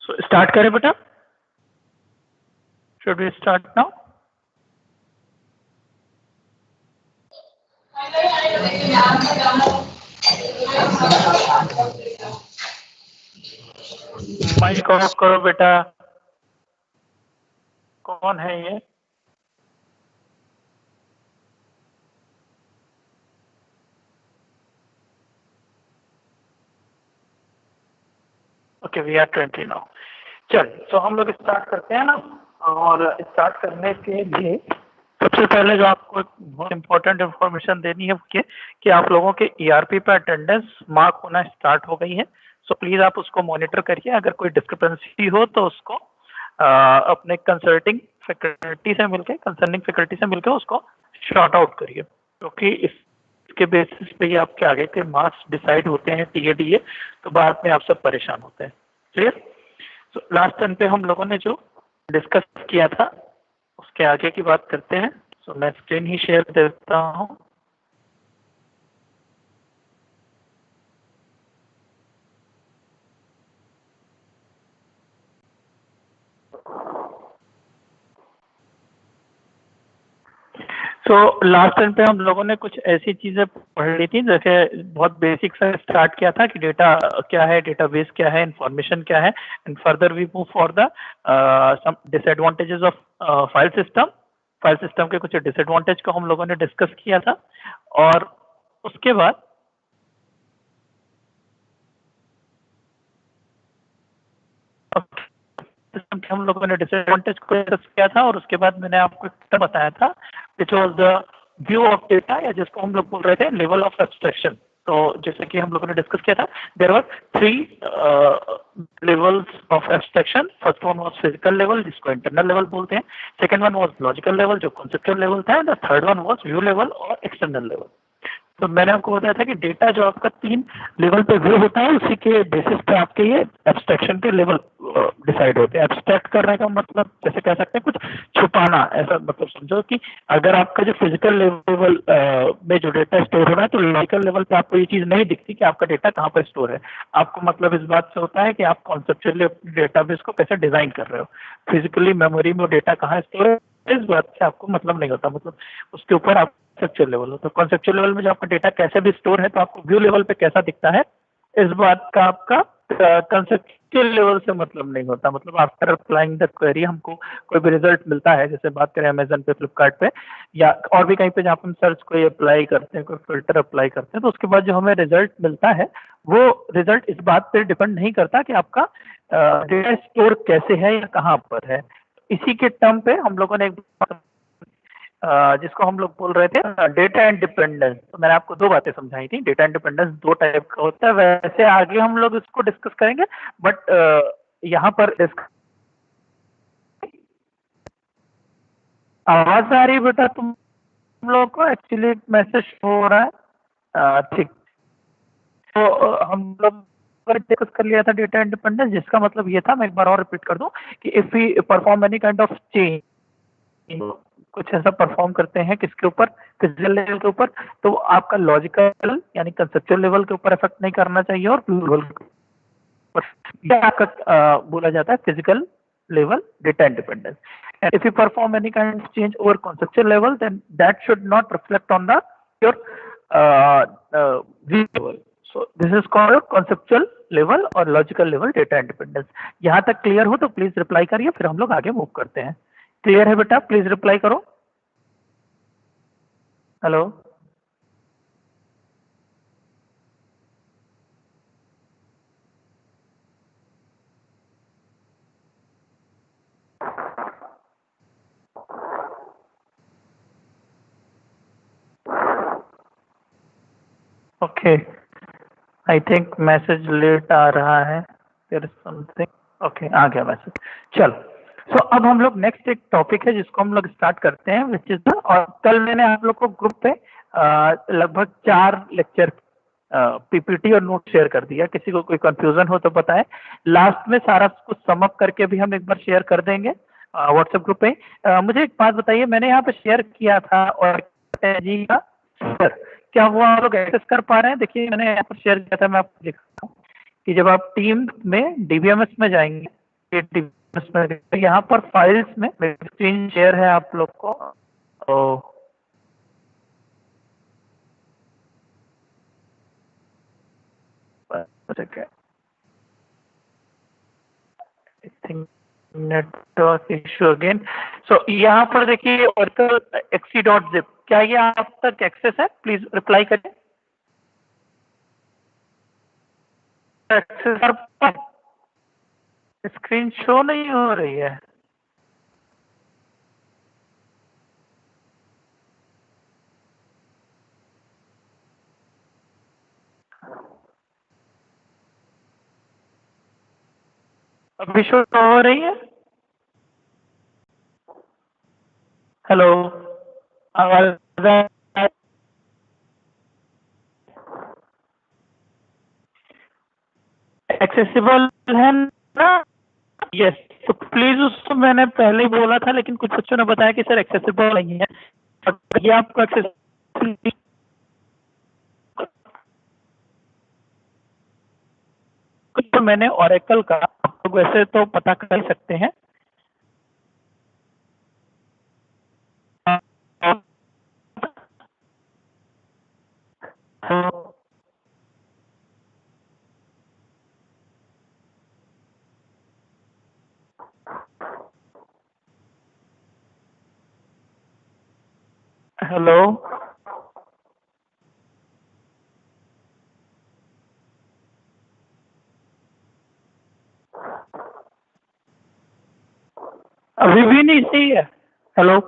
So start करें बेटा? Should we start now? Mike off करो बेटा। कौन है ये? Okay, we are 20 now. चल, तो हम लोग स्टार्ट करते हैं ना। और स्टार्ट करने के लिए सबसे पहले जो आपको बहुत इम्पोर्टेंट इंफॉर्मेशन देनी है कि आप लोगों के ईआरपी पे अटेंडेंस मार्क होना स्टार्ट हो गई है। सो प्लीज आप उसको मॉनिटर करिए। अगर कोई डिस्क्रिपेंसी हो तो उसको अपने कंसर्निंग फैकल्टी से मिलकर उसको शॉर्ट आउट करिए, क्योंकि इसके बेसिस पे ही आपके आगे के मार्क्स डिसाइड होते हैं टीए। तो बाद में आप सब परेशान होते हैं। क्लियर? तो लास्ट टाइम पे हम लोगों ने जो डिस्कस किया था उसके आगे की बात करते हैं। सो मैं स्क्रीन ही शेयर देता हूँ। तो लास्ट टाइम पे हम लोगों ने कुछ ऐसी चीजें पढ़ ली थी, जैसे बहुत बेसिक से स्टार्ट किया था कि डेटा क्या है, डेटाबेस क्या है, इंफॉर्मेशन क्या है, and further we move for the some disadvantages of file system के कुछ डिसएडवांटेज को हम लोगों ने डिस्कस किया था। और उसके बाद सिस्टम के हम लोगों ने डिसएडवांटेज को डिस्कस किया था। और उसके बाद मैंने आपको एक टर्म बताया था which was the view of data, या जिसको हम लोग बोल रहे थे लेवल ऑफ एब्स्ट्रैक्शन। तो जैसे कि हम लोगों ने डिस्कस किया था, there were 3 levels of abstraction. First one was physical level, जिसको इंटरनल लेवल बोलते हैं। Second one was logical level, जो कॉन्सेप्चुअल लेवल था। And the third one was view level और एक्सटर्नल लेवल। तो मैंने आपको बताया था कि डेटा जो आपका 3 लेवल पे व्यू होता है, उसी के बेसिस पे आपके ये एब्स्ट्रैक्शन के लेवल डिसाइड होते हैं। एब्स्ट्रैक्ट करने का मतलब जैसे कह सकते हैं कुछ छुपाना, ऐसा मतलब समझो कि अगर आपका जो फिजिकल लेवल में जो डेटा स्टोर हो रहा है, तो लॉजिकल लेवल पे आपको ये चीज नहीं दिखती कि आपका डेटा कहाँ पर स्टोर है। आपको मतलब इस बात से होता है कि आप कॉन्सेप्चुअली डेटाबेस को कैसे डिजाइन कर रहे हो। फिजिकली मेमोरी में डेटा कहाँ स्टोर है, इस बात से आपको मतलब नहीं होता। मतलब उसके ऊपर आप कॉन्सेप्चुअल लेवल हो, तो कॉन्सेप्चुअल लेवल में जो आपका डेटा कैसे भी स्टोर है, तो आपको व्यू लेवल पे कैसा दिखता है, इस बात का आपका कंसेप्चुअल लेवल से मतलब नहीं होता। मतलब आफ्टर अप्लाइंग द क्वेरी हमको कोई भी रिजल्ट मिलता है, जैसे बात करें अमेजन पे, फ्लिपकार्ट पे, या और भी कहीं पे जहाँ पे हम सर्च कोई अप्लाई करते हैं, कोई फिल्टर अप्लाई करते हैं, तो उसके बाद जो हमें रिजल्ट मिलता है, वो रिजल्ट इस बात पे डिपेंड नहीं करता कि आपका डेटा स्टोर कैसे है या कहाँ पर है। इसी के टर्म पे हम लोगों ने एक जिसको हम लोग बोल रहे थे डेटा इंडिपेंडेंस। तो मैंने आपको 2 बातें समझाई थी। डेटा इंडिपेंडेंस 2 टाइप का होता है, वैसे आगे हम लोग इसको डिस्कस करेंगे, बट यहाँ पर आवाज आ रही है बेटा तुम लोग को? एक्चुअली मैसेज हो रहा है। ठीक, तो हम लोग डिस्कस कर लिया था डेटा इंडिपेंडेंस, जिसका मतलब ये था, मैं एक बार और रिपीट कर दूं, कि if we perform any kind of change, कुछ ऐसा परफॉर्म करते हैं किसके ऊपर, फिजिकल लेवल के ऊपर, तो आपका लॉजिकल यानी कंसेप्चुअल लेवल के ऊपर इफेक्ट नहीं करना चाहिए, और लेवल के ऊपर आपका बोला जाता है physical level data independence. And if you perform any kind of change over conceptual level, then that should not reflect on the your view level. So this is called conceptual level और logical level data independence। यहाँ तक clear हो तो please reply करिए, फिर हम लोग आगे मूव करते हैं। क्लियर है बेटा? प्लीज रिप्लाई करो। Hello, okay, I think message late आ रहा है, देयर इज समथिंग। ओके, आ गया मैसेज। चल, सो अब हम लोग नेक्स्ट एक टॉपिक है जिसको हम लोग स्टार्ट करते हैं, विच इज द, और कल मैंने आप लोग को ग्रुप पे लगभग 4 लेक्चर पीपीटी और नोट शेयर कर दिया। किसी को कोई कंफ्यूजन हो तो बताएं। लास्ट में सारा कुछ समअप करके भी हम एक बार शेयर कर देंगे व्हाट्सएप ग्रुप पे। मुझे एक बात बताइए, मैंने यहाँ पे शेयर किया था और जी का सर, क्या वो आप लोग एक्सेस कर पा रहे हैं? देखिए मैंने यहाँ पर शेयर किया था, मैं आपको दिखाता हूँ कि जब आप टीम में डीबीएमएस में जाएंगे, यहाँ पर फाइल्स में स्क्रीन शेयर है आप लोग को, तो नेटवर्क इशू अगेन। सो यहाँ पर देखिए Oracle XC.zip, क्या ये आप तक एक्सेस है? प्लीज रिप्लाई करें। एक्सेस पर स्क्रीन शो नहीं हो रही है। अभी शो हो रही है? हेलो, आवाज एक्सेसिबल है ना? यस, तो प्लीज उसको मैंने पहले ही बोला था, लेकिन कुछ बच्चों ने बताया कि सर एक्सेसिबल नहीं है। ये आपको एक्सेसिबल, तो मैंने Oracle का, आप लोग वैसे तो पता कर ही सकते हैं। हेलो, अभी भी नहीं सही है? हेलो,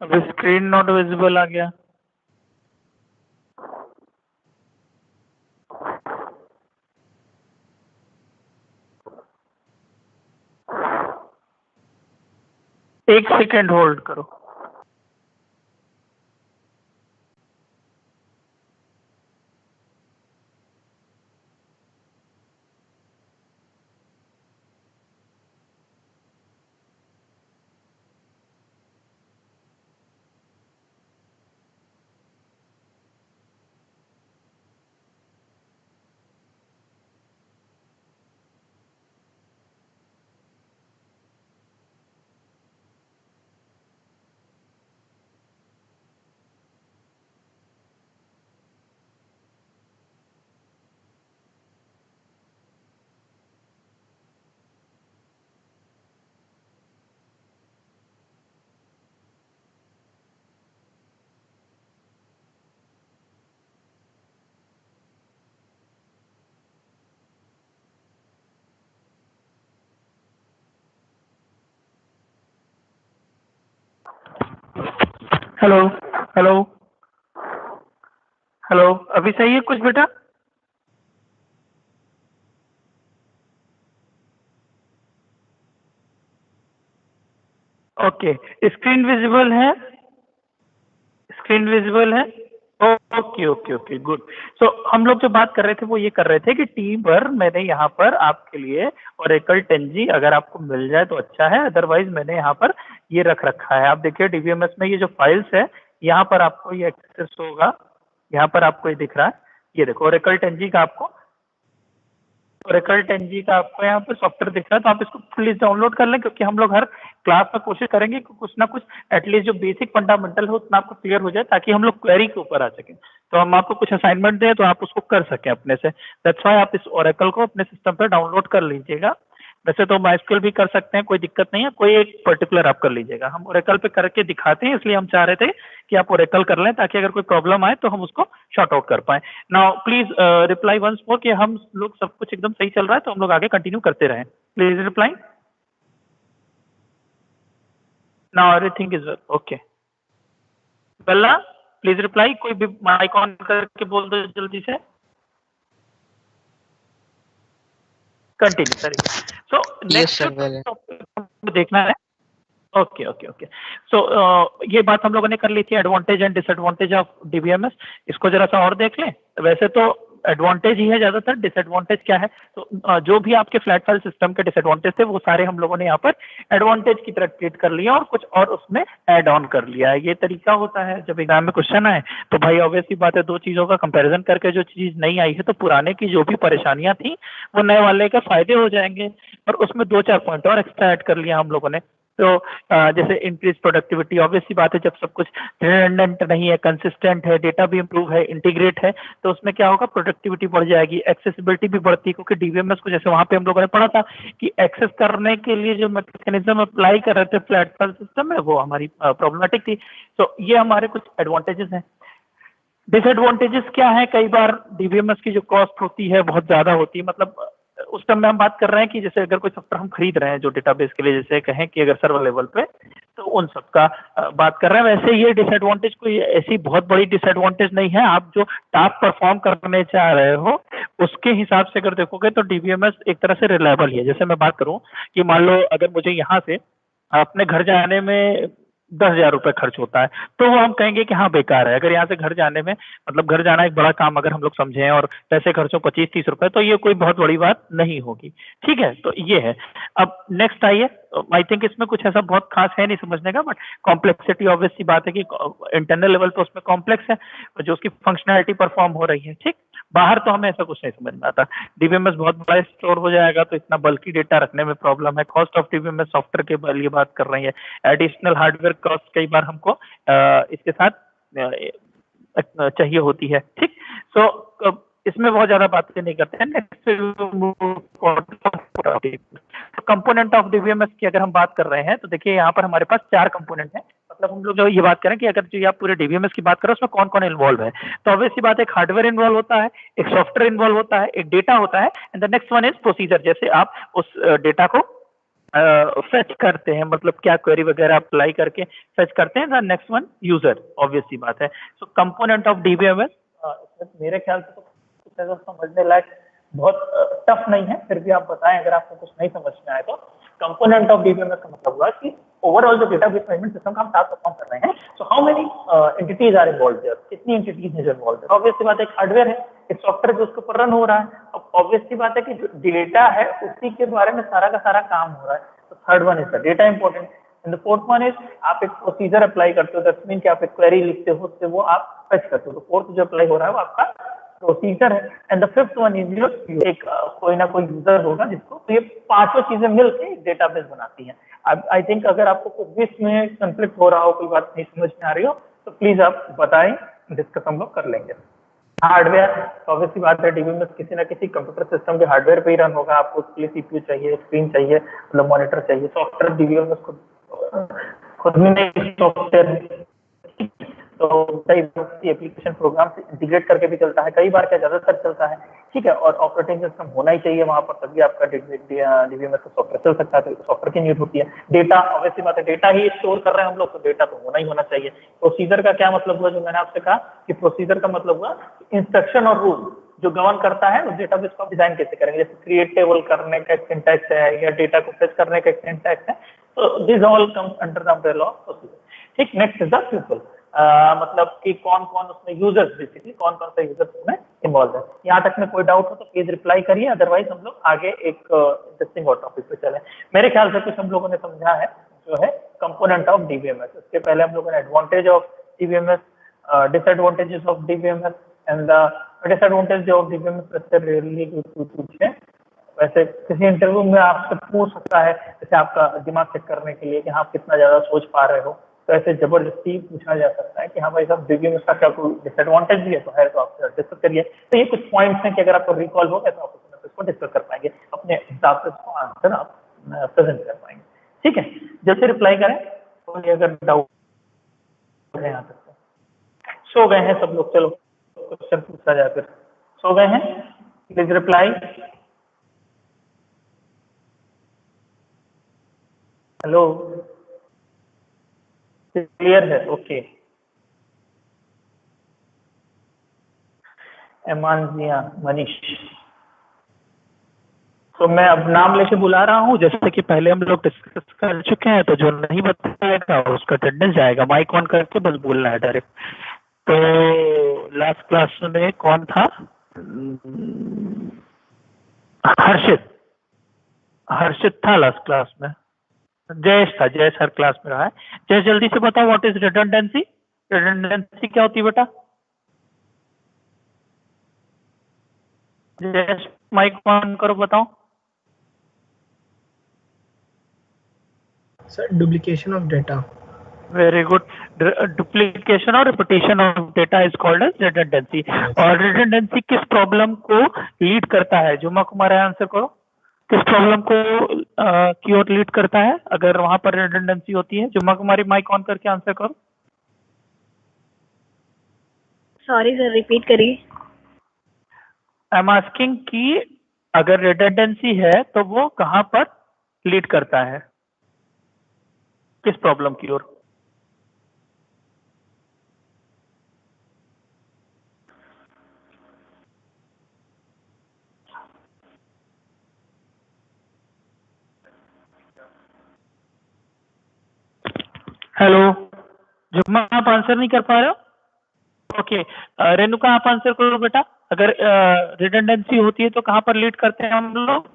अभी स्क्रीन नॉट विजिबल आ गया। एक सेकेंड होल्ड करो। हेलो हेलो हेलो, अभी सही है कुछ बेटा? ओके, स्क्रीन विजिबल है? स्क्रीन विजिबल है? Okay okay okay, good. So हम लोग जो बात कर रहे थे वो ये कर रहे थे कि टीम पर मैंने यहाँ पर आपके लिए Oracle 10G अगर आपको मिल जाए तो अच्छा है, अदरवाइज मैंने यहाँ पर ये रख रखा है। आप देखिए DBMS में ये जो फाइल्स है, यहाँ पर आपको ये एक्सेस होगा। यहाँ पर आपको ये दिख रहा है, ये देखो Oracle 10G का आपको, Oracle 10G का आपको यहाँ पे सॉफ्टवेयर दिख रहा है, तो आप इसको प्लीज डाउनलोड कर लें, क्योंकि हम लोग हर क्लास में कोशिश करेंगे कि कुछ ना कुछ एटलीस्ट जो बेसिक फंडामेंटल हो उतना आपको क्लियर हो जाए, ताकि हम लोग क्वेरी के ऊपर आ सकें। तो हम आपको कुछ असाइनमेंट दें तो आप उसको कर सकें अपने से। दैट्स व्हाई आप इस Oracle को अपने सिस्टम पर डाउनलोड कर लीजिएगा। वैसे तो MySQL भी कर सकते हैं, कोई दिक्कत नहीं है, कोई एक पर्टिकुलर आप कर लीजिएगा। हम Oracle पे करके दिखाते हैं, इसलिए हम चाह रहे थे कि आप Oracle कर लें, ताकि अगर कोई प्रॉब्लम आए तो हम उसको शॉर्ट आउट कर पाए। Now please reply once more कि हम लोग सब कुछ एकदम सही चल रहा है, तो हम लोग आगे कंटिन्यू करते रहें। Please reply. Now everything is okay. Bela, please reply. कोई भी माइक ऑन करके बोल दो जल्दी से। कंटिन्यू करिए। सो नेक्स्ट देखना है। Okay okay okay. सो ये बात हम लोगों ने कर ली थी, advantage and disadvantage of DBMS। इसको जरा सा और देख लें। वैसे तो एडवांटेज ही है ज्यादातर। डिसएडवांटेज क्या है? तो जो भी आपके फ्लैट फाइल सिस्टम के डिसएडवांटेज थे वो सारे हम लोगों ने यहाँ पर एडवांटेज की तरह ट्रीट कर लिया और कुछ और उसमें ऐड ऑन कर लिया है। ये तरीका होता है जब एग्जाम में क्वेश्चन आए तो भाई ऑब्वियसली बात है, दो चीजों का कंपैरिजन करके जो चीज नहीं आई है तो पुराने की जो भी परेशानियां थी वो नए वाले के फायदे हो जाएंगे। और उसमें 2-4 पॉइंट और एक्स्ट्रा ऐड कर लिया हम लोगों ने। तो जैसे इंक्रीज प्रोडक्टिविटी, ऑब्वियस सी बात है जब सब कुछ रिडंडेंट नहीं है, कंसिस्टेंट है, डेटा भी इंप्रूव है, इंटीग्रेट है, तो उसमें क्या होगा, प्रोडक्टिविटी बढ़ जाएगी, एक्सेसिबिलिटी भी बढ़ती है। क्योंकि डीबीएमएस को जैसे वहां पे हम लोगों ने पढ़ा था कि एक्सेस करने के लिए जो मैकेनिज्म अप्लाई कर रहे थे प्लेटफॉर्म सिस्टम में वो हमारी प्रॉब्लमेटिक थी। तो ये हमारे कुछ एडवांटेजेस हैं। डिसएडवांटेजेस क्या है? कई बार डीबीएमएस की जो कॉस्ट होती है बहुत ज्यादा होती है। मतलब उस टाइम में हम बात कर रहे हैं कि जैसे अगर कोई सॉफ्टवेयर हम खरीद रहे हैं जो डेटाबेस के लिए, जैसे कहें कि अगर सर्वर लेवल पे, तो उन सब का बात कर रहे हैं। वैसे ये डिसएडवांटेज कोई ऐसी बहुत बड़ी डिसएडवांटेज नहीं है। आप जो टास्क परफॉर्म करने चाह रहे हो उसके हिसाब से अगर देखोगे तो डीबीएमएस एक तरह से रिलायबल ही है। जैसे मैं बात करूं कि मान लो अगर मुझे यहाँ से अपने घर जाने में 10,000 रुपये खर्च होता है तो वो हम कहेंगे कि हाँ बेकार है। अगर यहाँ से घर जाने में, मतलब घर जाना एक बड़ा काम अगर हम लोग समझें और पैसे खर्चो 25-30 रुपए, तो ये कोई बहुत बड़ी बात नहीं होगी। ठीक है, तो ये है। अब नेक्स्ट आइए। आई थिंक इसमें कुछ ऐसा बहुत खास है नहीं समझने का, बट कॉम्प्लेक्सिटी ऑब्वियस सी बात है कि इंटरनल लेवल पे उसमें कॉम्प्लेक्स है जो उसकी फंक्शनैलिटी परफॉर्म हो रही है। ठीक, बाहर तो हमें ऐसा कुछ नहीं समझ में आता। डीबीएमएस बहुत बड़ा स्टोर हो जाएगा तो इतना बल्कि डेटा रखने में प्रॉब्लम है। कॉस्ट ऑफ डीबीएमएस सॉफ्टवेयर के लिए बात कर रही है। एडिशनल हार्डवेयर कॉस्ट कई बार हमको इसके साथ चाहिए होती है। ठीक, सो इसमें बहुत ज्यादा बातें नहीं करते हैं। नेक्स्ट कंपोनेंट ऑफ डीबीएमएस की अगर हम बात कर रहे हैं तो देखिए यहाँ पर हमारे पास 4 कंपोनेंट हैं। मतलब हम लोग जो ये बात करें कि अगर जो आप पूरे डीबीएमएस की बात करें उसमें कौन कौन इन्वॉल्व है, तो ऑब्वियस सी बात है एक हार्डवेयर इन्वॉल्व होता है, एक सॉफ्टवेयर इन्वॉल्व होता है, एक डेटा होता है, and the next one is procedure. जैसे आप उस डेटा को फेच करते हैं, मतलब क्या क्वेरी वगैरह अप्लाई करके फेच करते हैं। The next one user, obvious सी बात है। सो कंपोनेंट ऑफ डीबीएमएस मेरे ख्याल से तो कुछ ऐसा समझने लायक बहुत टफ नहीं है। फिर भी आप बताएं अगर आपको कुछ नहीं समझ में आए तो। कंपोनेंट ऑफ डीबीएमएस का मतलब हुआ कि ओवरऑल जो डेटाबेस मैनेजमेंट सिस्टम का हम टास्क परफॉर्म कर रहे हैं, so how many entities are involve there, कितनी एंटिटीज हैं जो इन्वॉल्व है। ऑब्वियस सी बात है एक हार्डवेयर है, एक सॉफ्टवेयर जो उसके ऊपर रन हो रहा है। अब ऑब्वियस सी बात है कि जो डेटा है उसी के बारे में सारा का सारा काम हो रहा है। तो third one is the data important, and the fourth one is आप एक प्रोसीजर अप्लाई करते हो, दैट्स मीन कि आप एक क्वेरी लिखते हो उससे वो आप फेच करते हो। तो फोर्थ जो अप्लाई हो रहा है वो आपका प्रोसीजर है। And the fifth one is your एक कोई ना कोई यूजर होगा जिसको, तो ये पांचों चीजें मिलकर एक डेटाबेस बनाती हैं। आई थिंक अगर आपको कुछ भी इसमें कंफ्लिक्ट हो रहा हो, कोई बात नहीं समझ में आ रही हो, तो प्लीज आप बताएं, डिस्कस हम लोग कर लेंगे। हार्डवेयर, ऑब्वियसली बात है डीबीएमएस किसी ना किसी कंप्यूटर सिस्टम के हार्डवेयर पे ही रन होगा। आपको उसके लिए सीपीयू चाहिए, स्क्रीन चाहिए, मतलब मॉनिटर चाहिए। सॉफ्टवेयर डीबीएमएस खुद में सॉफ्टवेयर, तो कई बार एप्लीकेशन प्रोग्राम से इंटीग्रेट करके भी चलता है, कई बार क्या ज्यादातर चलता है। ठीक है, और ऑपरेटिंग सिस्टम होना ही चाहिए वहां पर, तभी आपका डीबीएमएस का सॉफ्टवेयर चल सकता है। तो सॉफ्टवेयर की नीड होती है। डेटा, ऑब्वियसली बात है डेटा ही स्टोर कर रहे हैं हम लोग, तो डेटा तो होना ही होना चाहिए। प्रोसीजर का क्या मतलब हुआ, जो मैंने आपसे कहा कि प्रोसीजर का मतलब हुआ इंस्ट्रक्शन और रूल जो गवर्न करता है उस डेटाबेस को डिजाइन कैसे करेंगे। जैसे क्रिएट टेबल करने का एक सिंटैक्स है या डेटा को फेच करने का एक सिंटैक्स है। तो this all comes under the umbrella of procedure. ठीक, नेक्स्ट इज द पीपल, मतलब कि कौन कौन उसमें यूजर्स, बेसिकली कौन कौन सा यूजर्स उसमें इन्वॉल्व है। यहाँ तक में कोई डाउट हो तो प्लीज रिप्लाई करिए, अदरवाइज हम लोग आगे एक इंटरेस्टिंग और टॉपिक पे चले। मेरे ख्याल से कुछ हम लोगों ने समझा है जो है कंपोनेंट ऑफ डीबीएमएस। इसके पहले हम लोगों ने advantage of DBMS, disadvantages of DBMS and the disadvantage of DBMS rarely पूछे। वैसे किसी इंटरव्यू में आपसे पूछ सकता है, जैसे आपका दिमाग चेक करने के लिए कि आप कितना ज्यादा सोच पा रहे हो, तो ऐसे जबरदस्ती पूछा जा सकता है कि हाँ भाई साहब डीबीएमएस का क्या कोई डिसएडवांटेज भी है, तो है तो आप डिस्कस करिए। तो ये कुछ पॉइंट्स हैं कि अगर आपको रिकॉल हो गया तो आप उसको डिस्कस कर पाएंगे, अपने हिसाब से उसको आंसर आप प्रेजेंट कर पाएंगे। ठीक है, जल्दी रिप्लाई करें कोई अगर डाउट है यहाँ तक। सो गए हैं सब लोग? चलो क्वेश्चन पूछा जाए फिर। सो गए हैं? Please reply. हेलो, क्लियर है? ओके। एमानजिया, मनीष, तो मैं अब नाम लेके बुला रहा हूँ। जैसे कि पहले हम लोग डिस्कस कर चुके हैं, तो जो नहीं बताएगा उसका अटेंडेंस जाएगा। माइक ऑन करके बस बोलना है डायरेक्ट। तो लास्ट क्लास में कौन था? हर्षित हर्षित था लास्ट क्लास में। जयेश था, जयेश हर क्लास में रहा है। जयेश जल्दी से बताओ व्हाट इज रिडंडेंसी। रिडंडेंसी क्या होती है बेटा? जयेश माइक ऑन करो, बताओ। Sir duplication of data. Very good. Duplication और repetition of data is called as redundancy. और रिडंडेंसी किस प्रॉब्लम को लीड करता है? जुम्मा कुमार आंसर करो, किस प्रॉब्लम को की ओर लीड करता है अगर वहां पर रिडंडेंसी होती है? जुम्मा कुमारी माइक ऑन करके आंसर करो। सॉरी सर, रिपीट करिए। आई एम आस्किंग कि अगर रिडंडेंसी है तो वो कहां पर लीड करता है, किस प्रॉब्लम की ओर? हेलो जुम्मा, आप आंसर नहीं कर पा रहे हो? ओके रेणुका, आप आंसर करो बेटा। अगर रिडंडेंसी होती है तो कहां पर लीड करते हैं हम लोग,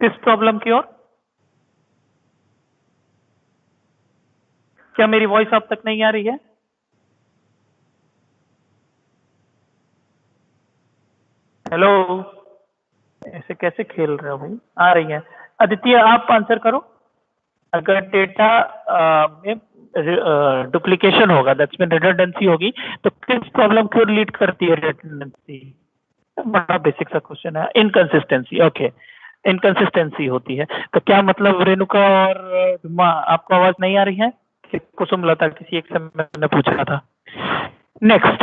किस प्रॉब्लम की ओर? क्या मेरी वॉइस आप तक नहीं आ रही है? हेलो, ऐसे कैसे खेल रहे हो भाई? आ रही है। आदित्य आप आंसर करो। अगर डेटा में डुप्लीकेशन होगा, दैट्स मीन रिडंडेंसी होगी, तो किस प्रॉब्लम की ओर लीड करती है रिडंडेंसी? बड़ा बेसिक सा क्वेश्चन है। इनकंसिस्टेंसी, ओके, इनकंसिस्टेंसी होती है। तो क्या मतलब रेणुका और आपको आवाज नहीं आ रही है? कुसुम लता किसी एक से मैंने पूछा था। नेक्स्ट,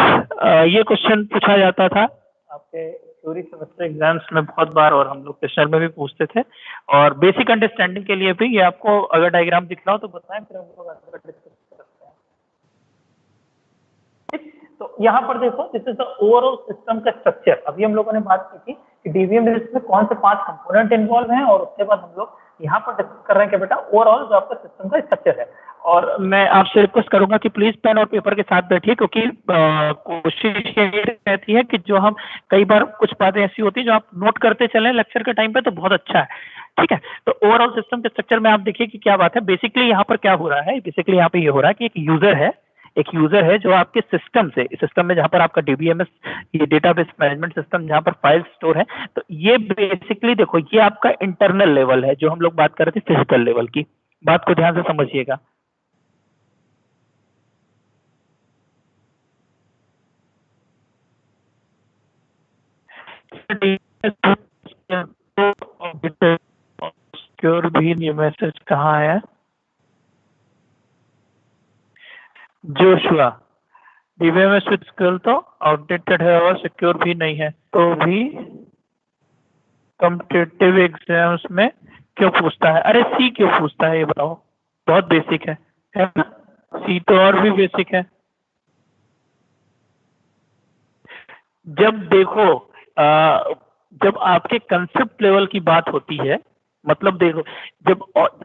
ये क्वेश्चन पूछा जाता था आपके थ्योरी सेमेस्टर एग्जाम्स में बहुत बार, और हम लोग क्वेश्चन में भी पूछते थे। और बेसिक अंडरस्टैंडिंग के लिए भी ये आपको अगर डायग्राम दिख रहा हो तो बताएं, फिर हम लोग आगे डिस्कस करते हैं। तो यहाँ पर देखो, this is the overall system का स्ट्रक्चर। अभी हम लोगों ने बात की थी कि डीवीएम लिस्ट में कौन से 5 कंपोनेंट इन्वॉल्व हैं, और उसके बाद हम लोग यहाँ पर डिस्कस कर रहे हैं कि बेटा ओवरऑल जो आपका सिस्टम का स्ट्रक्चर है। और मैं आपसे रिक्वेस्ट करूंगा कि प्लीज पेन और पेपर के साथ बैठिए, क्योंकि कोशिश यही रहती है कि जो हम कई बार कुछ बातें ऐसी होती है जो आप नोट करते चलें लेक्चर के टाइम पे, तो बहुत अच्छा है। ठीक है, तो ओवरऑल सिस्टम के स्ट्रक्चर में आप देखिए कि क्या बात है। बेसिकली यहाँ पर क्या हो रहा है, बेसिकली यहाँ पे ये हो रहा है कि एक यूजर है जो आपके सिस्टम से, सिस्टम में जहां पर आपका डीबीएमएस, ये डेटाबेस मैनेजमेंट सिस्टम जहां पर फाइल स्टोर है, तो ये बेसिकली देखो ये आपका इंटरनल लेवल है, जो हम लोग बात कर रहे थे फिजिकल लेवल की। बात को ध्यान से समझिएगा। सिक्योर भी ये मैसेज कहाँ है? जोशुआ, डीबीएमएस विद स्किल तो आउटडेटेड है और सिक्योर भी नहीं है, तो भी कॉम्पिटिटिव एग्जाम्स में क्यों पूछता है? अरे सी क्यों पूछता है ये बताओ? बहुत बेसिक है ना? सी तो और भी बेसिक है। जब देखो जब आपके कंसेप्ट लेवल की बात होती है, मतलब देखो जब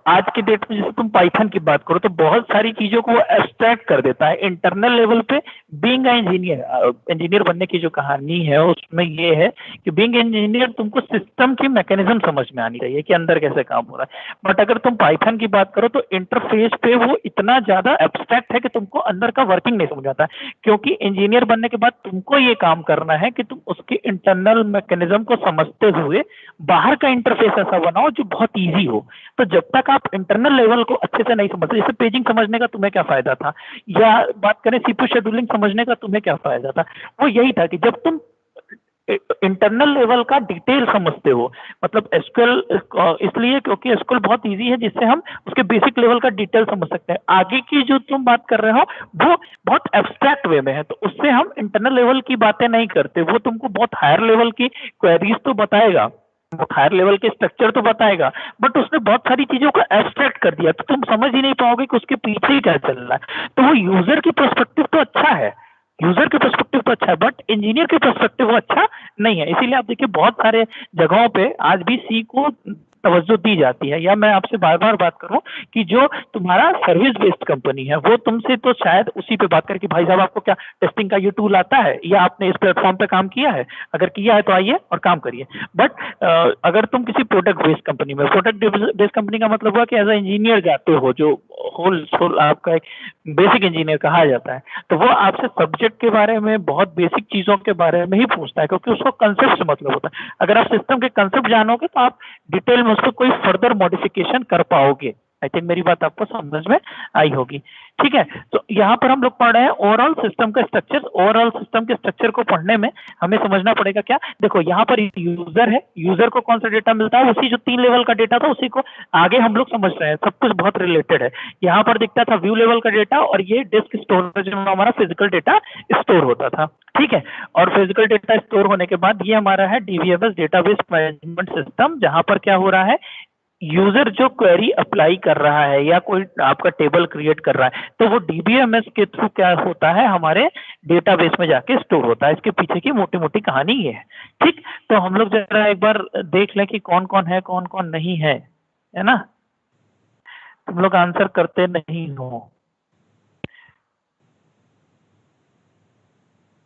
आज के डेट में जैसे तुम पाइथन की बात करो तो बहुत सारी चीजों को एब्स्ट्रैक्ट कर देता है इंटरनल लेवल पे। बीइंग इंजीनियर बनने की जो कहानी है उसमें ये है कि बीइंग इंजीनियर तुमको सिस्टम की मैकेनिज्म समझ में आनी चाहिए कि अंदर कैसे काम हो रहा है। बट अगर तुम पाइथन की बात करो तो इंटरफेस पे वो इतना ज्यादा एब्स्ट्रैक्ट है कि तुमको अंदर का वर्किंग नहीं समझ आता है, क्योंकि इंजीनियर बनने के बाद तुमको ये काम करना है कि तुम उसके इंटरनल मैकेनिज्म को समझते हुए बाहर का इंटरफेस ऐसा बनाओ जो बहुत इजी हो। तो जब तक आप इंटरनल लेवल को अच्छे से नहीं समझते, जैसे पेजिंग समझने का तुम्हें क्या फायदा था, या बात करें सीपीयू शेड्यूलिंग समझने का तुम्हें क्या फायदा था, वो यही था कि जब तुम इंटरनल लेवल का डिटेल समझते हो। मतलब एसक्यूएल इसलिए क्योंकि एसक्यूएल बहुत इजी है, जिससे हम उसके बेसिक लेवल का डिटेल समझ सकते हैं। आगे की जो तुम बात कर रहे हो वो बहुत एब्स्ट्रैक्ट वे में है, तो उससे हम इंटरनल लेवल की बातें नहीं करते। वो तुमको बहुत हायर लेवल की क्वेरीज तो बताएगा, बहुत हायर लेवल के स्ट्रक्चर तो बताएगा, बट उसने बहुत सारी चीजों को एब्स्ट्रैक्ट कर दिया, तो तुम समझ ही नहीं पाओगे कि उसके पीछे क्या चल रहा है। तो वो यूजर की पर्सपेक्टिव तो अच्छा है, यूजर के पर्सपेक्टिव तो अच्छा है, बट इंजीनियर के पर्सपेक्टिव वो अच्छा नहीं है। इसीलिए आप देखिए बहुत सारे जगहों पे आज भी सी को तवज्जो दी जाती है। या मैं आपसे बार बार बात करूं कि जो तुम्हारा सर्विस बेस्ड कंपनी है वो तुमसे तो शायद उसी पे बात करके भाई साहब आपको क्या टेस्टिंग का ये टूल आता है या आपने इस प्लेटफॉर्म पे काम किया है, अगर किया है तो आइए और काम करिए। बट अगर तुम किसी प्रोडक्ट बेस्ड कंपनी में, प्रोडक्ट बेस्ड कंपनी का मतलब हुआ कि एज ए इंजीनियर जाते हो, जो होल आपका एक बेसिक इंजीनियर कहा जाता है, तो वो आपसे सब्जेक्ट के बारे में, बहुत बेसिक चीजों के बारे में ही पूछता है, क्योंकि उसको कंसेप्ट से मतलब होता है। अगर आप सिस्टम के कंसेप्ट जानोगे तो आप डिटेल में उसको कोई फर्दर मॉडिफिकेशन कर पाओगे। आई थिंक मेरी बात आपको समझ में आई होगी। ठीक है, तो यहाँ पर हम लोग पढ़ रहे हैं ओवरऑल सिस्टम का स्ट्रक्चर। ओवरऑल सिस्टम के स्ट्रक्चर को पढ़ने में हमें समझना पड़ेगा क्या, देखो यहाँ पर यूजर है, यूजर को कौन सा डेटा मिलता है, उसी जो 3 लेवल का डेटा था उसी को आगे हम लोग समझ रहे हैं, सब कुछ बहुत रिलेटेड है। यहाँ पर दिखता था व्यू लेवल का डेटा, और ये डिस्क स्टोरेज में हमारा फिजिकल डेटा स्टोर होता था। ठीक है, और फिजिकल डेटा स्टोर होने के बाद ये हमारा है डीबीएमएस, डेटाबेस मैनेजमेंट सिस्टम, जहां पर क्या हो रहा है, यूजर जो क्वेरी अप्लाई कर रहा है या कोई आपका टेबल क्रिएट कर रहा है, तो वो डीबीएमएस के थ्रू क्या होता है, हमारे डेटाबेस में जाके स्टोर होता है। इसके पीछे की मोटी मोटी कहानी ये है। ठीक, तो हम लोग जरा एक बार देख लें कि कौन कौन है, कौन कौन नहीं है ना। तुम लोग आंसर करते नहीं हो।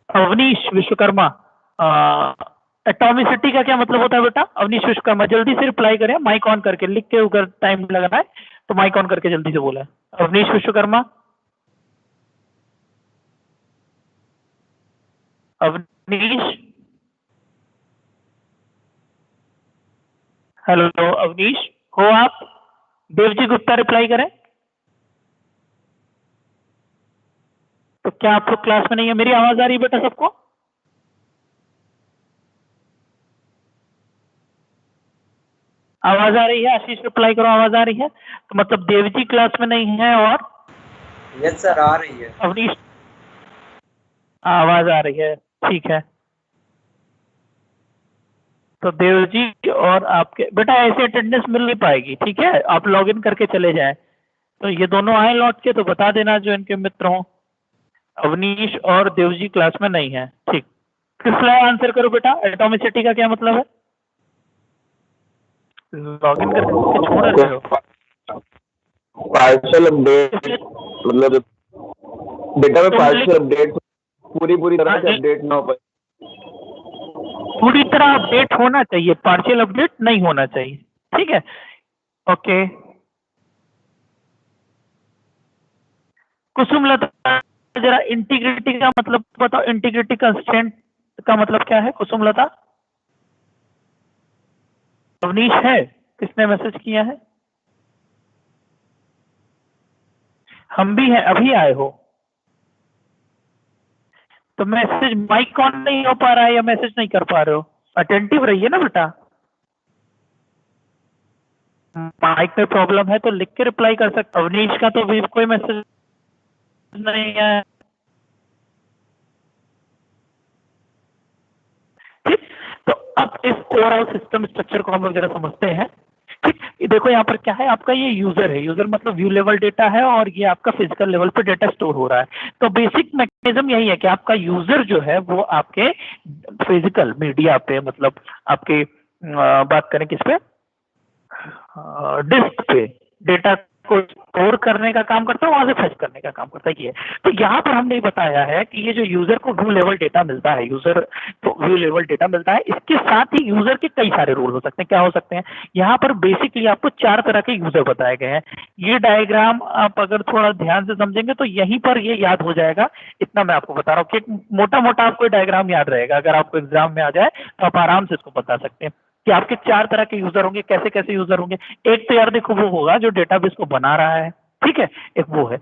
अवनीश विश्वकर्मा, एटॉमिसिटी का क्या मतलब होता है बेटा? अवनीश विश्वकर्मा जल्दी से रिप्लाई करें, माइक ऑन करके, लिख के अगर टाइम लगना है तो माइक ऑन करके जल्दी से बोला है। अवनीश विश्वकर्मा, अवनीश, हेलो अवनीश, हो आप? देवजी गुप्ता रिप्लाई करें। तो क्या आप लोग क्लास में नहीं है? मेरी आवाज आ रही है बेटा सबको? आवाज आ रही है? आशीष रिप्लाई करो, आवाज आ रही है? तो मतलब देवजी क्लास में नहीं है, और यस सर आ रही है। अवनीश आवाज आ रही है, ठीक है। तो देवजी और आपके बेटा ऐसे अटेंडेंस मिल नहीं पाएगी, ठीक है, आप लॉगिन करके चले जाएं। तो ये दोनों आए लौट के तो बता देना जो इनके मित्र हों। अवनीश और देवजी क्लास में नहीं है, ठीक। किसला आंसर करो बेटा, एटॉमिसिटी का क्या मतलब है? लॉगिन करके छोड़ रहे हो? पार्शियल अपडेट, मतलब डेटा में पार्शियल अपडेट, पूरी तरह से अपडेट ना हो पाए। पूरी तरह अपडेट होना चाहिए, पार्शियल अपडेट नहीं होना चाहिए, ठीक है, ओके। कुसुमलता, जरा इंटीग्रिटी का मतलब बताओ, इंटीग्रिटी कंस्ट्रेंट का मतलब क्या है कुसुमलता? अवनीश है? किसने मैसेज किया है? हम भी हैं, अभी आए हो तो मैसेज, माइक ऑन नहीं हो पा रहा है या मैसेज नहीं कर पा रहे हो? अटेंटिव रहिए ना बेटा। माइक में प्रॉब्लम है तो लिख के रिप्लाई कर सकते। अवनीश का तो भी कोई मैसेज नहीं है, ठीक। तो अब इस ओवरऑल सिस्टम स्ट्रक्चर को हम लोग जरा समझते हैं, ठीक। देखो यहाँ पर क्या है, आपका ये यूजर है, यूजर मतलब व्यू लेवल डेटा है, और ये आपका फिजिकल लेवल पे डेटा स्टोर हो रहा है। तो बेसिक मैकेनिज्म यही है कि आपका यूजर जो है वो आपके फिजिकल मीडिया पे, मतलब आपके बात करें किस पे, डिस्क पे डेटा को स्टोर करने का काम करता है, वहां से फेच करने का काम करता है ये। तो यहाँ पर हमने बताया है कि ये जो यूजर को व्यू लेवल डेटा मिलता है, यूजर को व्यू लेवल डेटा मिलता है, इसके साथ ही यूजर के कई सारे रोल हो सकते हैं। क्या हो सकते हैं? यहाँ पर बेसिकली आपको 4 तरह के यूजर बताए गए हैं। ये डायग्राम आप अगर थोड़ा ध्यान से समझेंगे तो यहीं पर ये याद हो जाएगा। इतना मैं आपको बता रहा हूँ कि मोटा मोटा आपको डायग्राम याद रहेगा, अगर आपको एग्जाम में आ जाए तो आप आराम से इसको बता सकते हैं कि आपके 4 तरह के यूजर होंगे। कैसे कैसे यूजर होंगे? एक तो यार देखो वो होगा जो डेटाबेस को बना रहा है, ठीक है, एक वो है।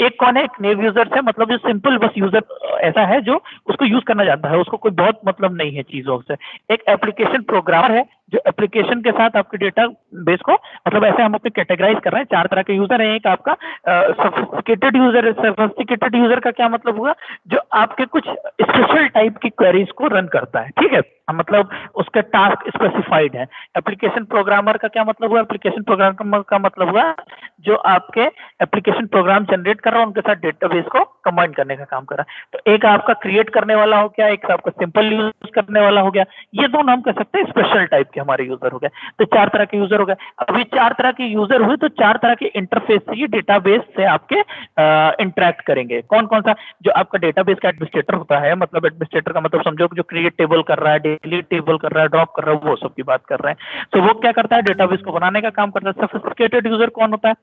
एक कौन है? एक नेव यूजर है, मतलब जो सिंपल बस यूजर ऐसा है जो उसको यूज करना जानता है, उसको कोई बहुत मतलब नहीं है चीजों से। एक एप्लीकेशन प्रोग्रामर है जो एप्लीकेशन के साथ आपके डेटा बेस को, मतलब ऐसे हम अपने कैटेगराइज कर रहे हैं, 4 तरह के यूजर हैं। एक आपका सोफिस्टिकेटेड यूजर है। सोफिस्टिकेटेड यूजर का क्या मतलब हुआ? जो आपके कुछ स्पेशल टाइप की क्वेरीज को रन करता है, ठीक है, मतलब उसके टास्क स्पेसिफाइड है। एप्लीकेशन प्रोग्रामर का क्या मतलब हुआ? एप्लीकेशन प्रोग्रामर का मतलब हुआ जो आपके एप्लीकेशन प्रोग्राम जनरेट कर रहा है उनके साथ डेटाबेस को कंबाइन करने का काम कर रहा है। तो एक आपका क्रिएट करने वाला हो गया, एक आपका सिंपल यूज करने वाला हो गया। ये दोनों हम कह सकते हैं स्पेशल टाइप आपके हमारे यूजर हो गए। तो 4 तरह के यूजर हो गए। अभी 4 तरह के यूजर हुए तो 4 तरह के इंटरफेस से ये डेटाबेस से आपके इंटरेक्ट करेंगे। कौन कौन सा? जो आपका डेटाबेस का एडमिनिस्ट्रेटर होता है, मतलब एडमिनिस्ट्रेटर का मतलब समझो जो क्रिएट टेबल कर रहा है, डिलीट टेबल कर रहा है, ड्रॉप कर रहा है, वो सब की बात कर रहे हैं। तो वो क्या करता है? डेटाबेस को बनाने का काम करता है। सोफिस्टिकेटेड यूजर कौन होता है?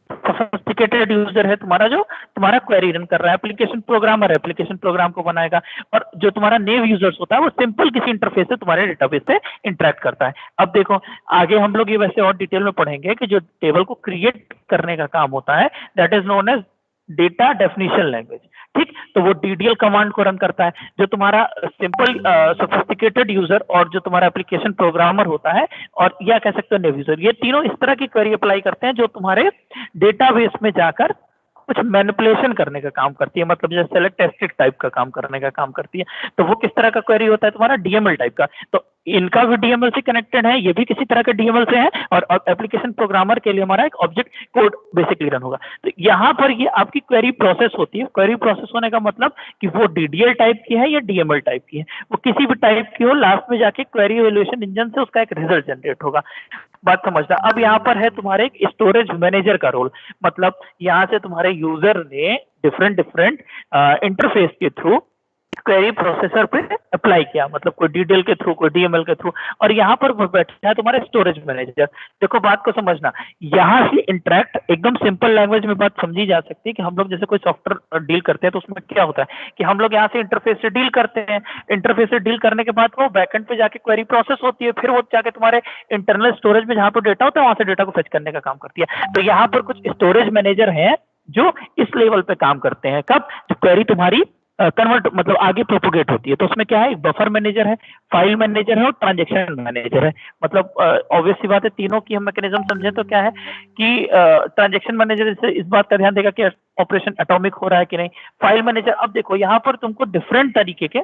सोफिस्टिकेटेड यूजर है तुम्हारा जो तुम्हारा क्वेरी रन कर रहा है। एप्लीकेशन प्रोग्रामर है, एप्लीकेशन प्रोग्राम को बनाएगा। और जो तुम्हारा नेव यूजर्स होता है वो सिंपल किसी इंटरफेस से तुम्हारे डेटाबेस से इंटरेक्ट करता है। अब देखो आगे हम लोग ये वैसे और डिटेल में पढ़ेंगे कि जो टेबल को क्रिएट करने का काम होता है that is known as data definition language. ठीक, तो वो डीडीएल कमांड को रन करता है। जो तुम्हारा सिंपल सोफिस्टिकेटेड यूजर और जो तुम्हारा एप्लीकेशन प्रोग्रामर होता है और या कह सकते हो नेव यूजर, ये तीनों इस तरह की क्वेरी अप्लाई करते हैं जो तुम्हारे डेटाबेस में जाकर कुछ मैनिपुलेशन करने का काम करती है। मतलब जैसे सेलेक्ट एस्ट्रिक्ट टाइप का काम करने का काम करती है। तो वो किस तरह का क्वेरी होता है? तुम्हारा डीएमएल टाइप का। तो इनका भी डीएमएल से कनेक्टेड है, ये भी किसी तरह के डीएमएल से है। और एप्लीकेशन प्रोग्रामर के लिए हमारा एक ऑब्जेक्ट कोड बेसिकली रन होगा। तो यहाँ पर ये आपकी क्वेरी प्रोसेस होती है। क्वेरी प्रोसेस होने का मतलब कि वो डीडीएल टाइप की है या डीएमएल टाइप की है, वो किसी भी टाइप की हो, लास्ट में जाके क्वेरी इवैल्यूएशन इंजन से उसका एक रिजल्ट जनरेट होगा। बात समझना। अब यहाँ पर है तुम्हारे एक स्टोरेज मैनेजर का रोल। मतलब यहाँ से तुम्हारे यूजर ने डिफरेंट इंटरफेस के थ्रू क्वेरी प्रोसेसर पे अप्लाई किया, मतलब कोई डीडीएल के थ्रू, कोई डीएमएल के थ्रू, और यहाँ पर बैठा है तुम्हारा स्टोरेज मैनेजर। देखो बात को समझना, यहाँ से इंटरेक्ट एकदम सिंपल लैंग्वेज में बात समझी जा सकती है कि हम लोग जैसे कोई सॉफ्टवेयर डील करते हैं तो उसमें क्या होता है कि हम लोग यहाँ से इंटरफेस से डील करते हैं। इंटरफेस से डील करने के बाद वो बैकएंड पे जाके क्वेरी प्रोसेस होती है, फिर वो जाके तुम्हारे इंटरनल स्टोरेज में जहाँ पर डेटा होता है वहां से डेटा को फेच करने का काम करती है। तो यहाँ पर कुछ स्टोरेज मैनेजर है जो इस लेवल पे काम करते हैं। कब? जो क्वेरी तुम्हारी कन्वर्ट मतलब आगे प्रोपोगेट होती है। तो उसमें क्या है? एक बफर मैनेजर है, फाइल मैनेजर है और ट्रांजैक्शन मैनेजर है। मतलब ऑब्वियस सी बात है, तीनों की हम मैकेनिज्म समझें तो क्या है कि ट्रांजैक्शन मैनेजर से इस बात का ध्यान देगा कि ऑपरेशन एटॉमिक हो रहा है कि नहीं। फाइल मैनेजर, अब देखो यहाँ पर तुमको डिफरेंट तरीके के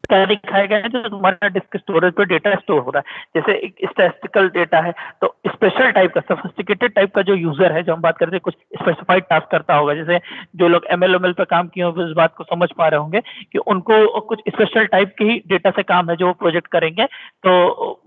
क्या दिखाया गया है जो तुम्हारा डिस्क स्टोरेज पे डेटा स्टोर हो रहा है। जैसे एक स्टैटिस्टिकल डेटा है, तो स्पेशल टाइप का, सोफिस्टिकेटेड टाइप का जो यूजर है, जो हम बात करते हैं कुछ स्पेसिफाइड टास्क करता होगा, जैसे जो लोग एमएल पे काम किए होंगे इस बात को समझ पा रहे होंगे कि उनको कुछ स्पेशल टाइप के ही डेटा से काम है जो वो प्रोजेक्ट करेंगे, तो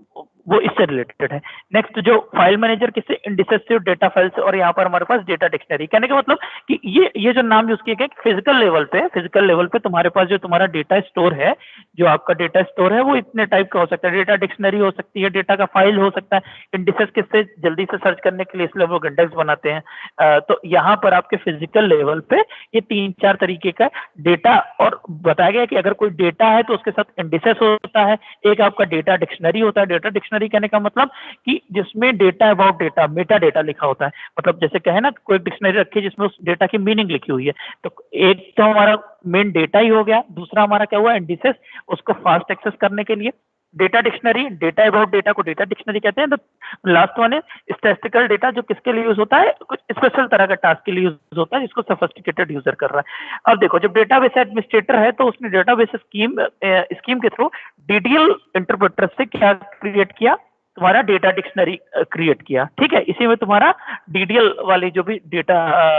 वो इससे रिलेटेड है। नेक्स्ट जो फाइल मैनेजर किससे? इंडिसेस से, डेटा फाइल से, और यहाँ पर हमारे पास डेटा डिक्शनरी। कहने का मतलब कि ये जो नाम यूज किए गए फिजिकल लेवल पे तुम्हारे पास जो तुम्हारा डेटा स्टोर है, जो आपका डेटा स्टोर है वो इतने टाइप का हो सकता है। डेटा डिक्शनरी हो सकती है, डेटा का फाइल हो सकता है। इंडिसेस किससे? जल्दी से सर्च करने के लिए, इसलिए वो इंडेक्स बनाते हैं। तो यहाँ पर आपके फिजिकल लेवल पे ये 3-4 तरीके का डेटा, और बताया गया कि अगर कोई डेटा है तो उसके साथ इंडिसेस होता है। एक आपका डेटा डिक्शनरी होता है। डेटा डिक्शनरी कहने का मतलब कि जिसमें data about data, Meta data लिखा होता है। मतलब जैसे कहे ना कोई डिक्शनरी रखी है जिसमें उस डेटा की मीनिंग लिखी हुई है। तो एक तो हमारा मेन डेटा ही हो गया, दूसरा हमारा क्या हुआ? इंडिसेस, उसको फास्ट एक्सेस करने के लिए data dictionary, data about data को डेटा डिक्शनरी कहते हैं। तो लास्ट वन है स्टैटिस्टिकल डेटा, जो किसके लिए यूज होता है? कुछ स्पेशल तरह का टास्क के लिए यूज होता है, जिसको सोफिस्टिकेटेड यूजर कर रहा है। अब देखो जब डेटाबेस एडमिनिस्ट्रेटर है तो उसने डेटाबेस स्कीम के थ्रू डीडीएल इंटरप्रेटर से क्या क्रिएट किया? तुम्हारा डेटा डिक्शनरी क्रिएट किया। ठीक है, इसी में तुम्हारा डीडीएल वाली जो भी डेटा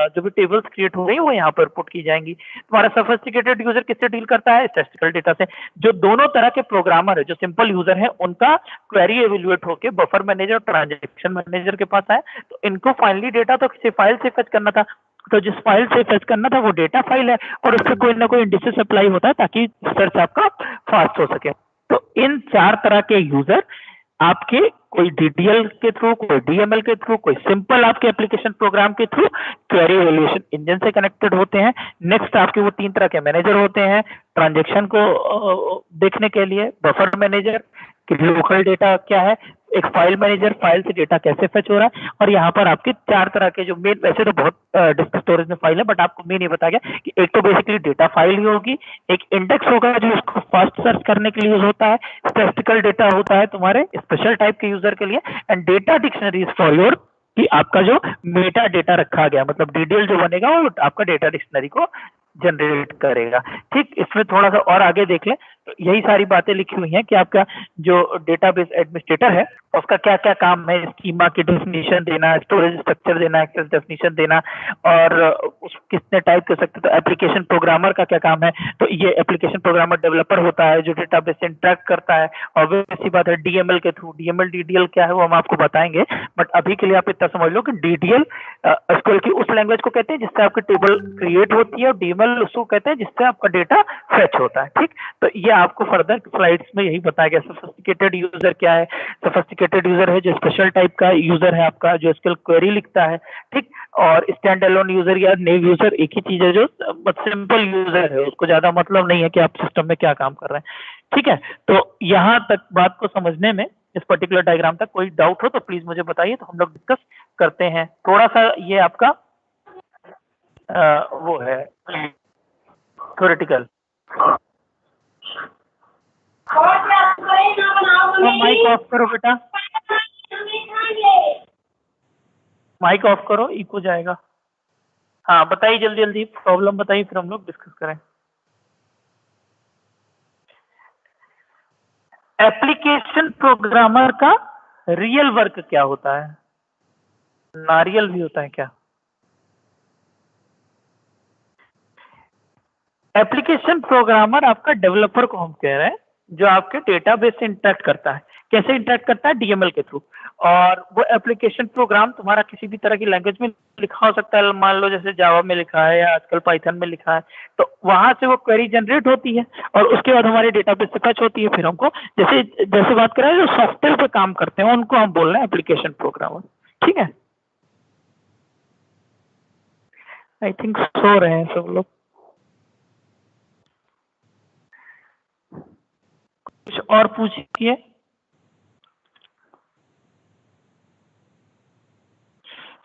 जो भी टेबल्स क्रिएट हो रही है वो यहाँ पर पुट की जाएंगी। तुम्हारा सोफिस्टिकेटेड यूजर किससे डील करता है? स्टैटिस्टिकल डेटा से। जो दोनों तरह के प्रोग्रामर है, जो सिंपल यूजर है, उनका क्वेरी एवेल्युएट होकर बफर मैनेजर और ट्रांजैक्शन मैनेजर के पास आए, तो इनको फाइनली डेटा तो किसी फाइल से फेच करना था। तो जिस फाइल से फेच करना था वो डेटा फाइल है, और उससे कोई ना कोई इंडिसेस अप्लाई होता है ताकि सर्च आपका फास्ट हो सके। तो इन 4 तरह के यूजर आपके कोई डीडीएल के थ्रू, कोई डीएमएल के थ्रू, कोई सिंपल आपके एप्लीकेशन प्रोग्राम के थ्रू क्वेरी इवैल्यूएशन इंजन से कनेक्टेड होते हैं। नेक्स्ट आपके वो 3 तरह के मैनेजर होते हैं, ट्रांजैक्शन को देखने के लिए बफर मैनेजर कि लोकल डेटा क्या है, एक फाइल मैनेजर, फाइल से डेटा कैसे फेच हो रहा है, और यहाँ पर आपके 4 तरह के जो मेन, वैसे तो बहुत डिस्क स्टोरेज में फाइल है, बट आपको मेन ये बताया गया कि एक तो बेसिकली डेटा फाइल ही होगी, एक इंडेक्स होगा जो इसको फास्ट सर्च करने के लिए यूज होता है, स्टैटिस्टिकल डेटा होता है तुम्हारे स्पेशल टाइप के यूजर के लिए, and data dictionary for your कि आपका जो मेटा डेटा रखा गया, मतलब डीडीएल जो बनेगा वो आपका डेटा डिक्शनरी को जनरेट करेगा। ठीक, इसमें थोड़ा सा और आगे देख लें तो यही सारी बातें लिखी हुई हैं कि आपका जो डेटाबेस एडमिनिस्ट्रेटर है उसका क्या क्या काम है, स्कीमा की डेफिनेशन देना, स्टोरेज स्ट्रक्चर देना, एक्सेस डेफिनेशन देना, और उस कितने टाइप कर सकते, तो एप्लीकेशन प्रोग्रामर का क्या काम है, तो ये एप्लीकेशन प्रोग्रामर डेवलपर होता है जो डेटाबेस से इंटरेक्ट करता है। और ऐसी बात है डीएमएल के थ्रू, डीएमएल डीडीएल क्या है वो हम आपको बताएंगे, बट अभी के लिए आप इतना समझ लो कि डीडीएल एसक्यूएल की उस लैंग्वेज को कहते हैं जिससे आपकी टेबल क्रिएट होती है, और डीएमएल उसको कहते हैं जिससे आपका डेटा फेच होता है। ठीक, तो ये आपको फर्दर स्लाइड्स में यही बताया गया। सोफिस्टिकेटेड यूजर क्या है, सोफिस्टिकेटेड यूजर है जो स्पेशल टाइप का यूजर है आपका, जो एसक्यूएल क्वेरी लिखता है। ठीक, और स्टैंड अलोन यूजर या नेव यूजर एक ही चीज है, जो सिंपल यूजर है, उसको ज्यादा मतलब नहीं है कि आप सिस्टम में क्या काम कर रहे हैं। ठीक है, तो यहाँ तक बात को समझने में, इस पर्टिकुलर डायग्राम तक कोई डाउट हो तो प्लीज मुझे बताइए, तो हम लोग डिस्कस करते हैं। थोड़ा सा ये आपका वो है थ्योरेटिकल। माइक ऑफ करो बेटा, माइक ऑफ करो, इको जाएगा। हाँ बताइए जल्दी जल्दी प्रॉब्लम बताइए, फिर हम लोग डिस्कस करें। एप्लीकेशन प्रोग्रामर का रियल वर्क क्या होता है? नारियल भी होता है क्या? एप्लीकेशन प्रोग्रामर आपका डेवलपर को हम कह रहे हैं, जो आपके डेटाबेस से इंटरेक्ट करता है। कैसे इंटरेक्ट करता है? डीएमएल के थ्रू। और वो एप्लीकेशन प्रोग्राम तुम्हारा किसी भी तरह की लैंग्वेज में लिखा हो सकता है, मान लो जैसे जावा में लिखा है या आजकल पाइथन में लिखा है, तो वहां से वो क्वेरी जनरेट होती है और उसके बाद हमारे डेटाबेस से फैच होती है। फिर हमको जैसे जैसे बात करें जो सॉफ्टवेयर पे काम करते हैं उनको हम बोल रहे हैं एप्लीकेशन प्रोग्रामर। ठीक है, आई थिंक सो रहे हैं सब लोग। कुछ और पूछिए।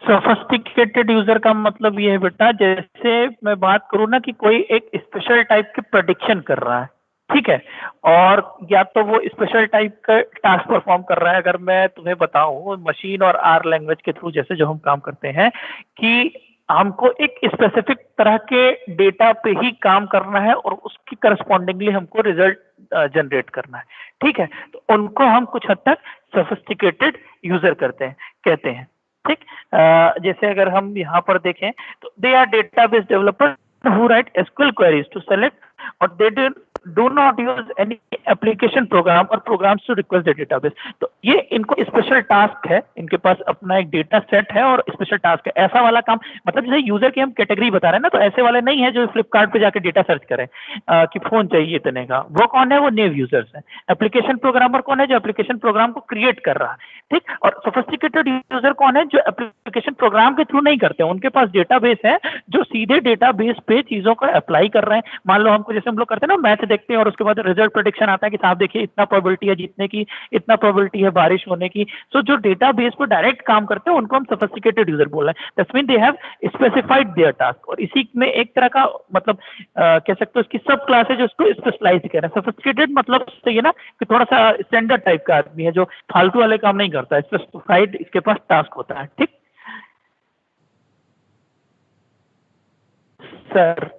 सोफिस्टिकेटेड यूजर का मतलब ये है बेटा, जैसे मैं बात करूं ना कि कोई एक स्पेशल टाइप की प्रेडिक्शन कर रहा है, ठीक है, और या तो वो स्पेशल टाइप का टास्क परफॉर्म कर रहा है। अगर मैं तुम्हें बताऊं मशीन और आर लैंग्वेज के थ्रू जैसे जो हम काम करते हैं कि हमको एक स्पेसिफिक तरह के डेटा पे ही काम करना है और उसकी करस्पॉन्डिंगली हमको रिजल्ट जनरेट करना है। ठीक है, तो उनको हम कुछ हद तक सोफिस्टिकेटेड यूजर कहते हैं। ठीक, जैसे अगर हम यहाँ पर देखें तो they are database developer who write SQL queries to select और they do not use any application program और programs to request the database. तो ये इनको स्पेशल टास्क है, इनके पास अपना एक डेटा सेट है और स्पेशल टास्क है। ऐसा वाला काम मतलब जैसे यूजर की हम कैटेगरी बता रहे हैं ना, तो ऐसे वाले नहीं है जो फ्लिपकार्ट पे जाके डेटा सर्च करें कि फोन चाहिए इतने का। वो कौन है? वो नेव यूजर्स है। एप्लीकेशन प्रोग्रामर कौन है? जो एप्लीकेशन प्रोग्राम को क्रिएट कर रहा है। ठीक, और सोफिस्टिकेटेड यूजर कौन है? जो एप्लीकेशन प्रोग्राम के थ्रू नहीं करते, उनके पास डेटाबेस है जो सीधे डेटाबेस पे चीजों को अप्लाई कर रहे हैं। मान लो हमको जैसे हम लोग करते हैं ना, मैथ देखते हैं और उसके बाद रिजल्ट प्रेडिक्शन आता है कि साहब देखिए इतना प्रोबेबिलिटी है जीतने की, इतना प्रोबेबिलिटी है बारिश होने की। सो जो डेटाबेस पर डायरेक्ट काम करते हैं उनको हम सोफिस्टिकेटेड यूजर बोल रहे हैं। That's mean they have specified there task. और इसी में एक तरह का मतलब कह सकते हो इसकी सब क्लास है जो उसको स्पेशलाइज कह रहे हैं। सोफिस्टिकेटेड मतलब ये ना कि थोड़ा सा स्टैंडर्ड टाइप का आदमी है जो फालतू वाले काम नहीं करता है, स्पेसिफाइड इसके पास टास्क होता है। ठीक सर,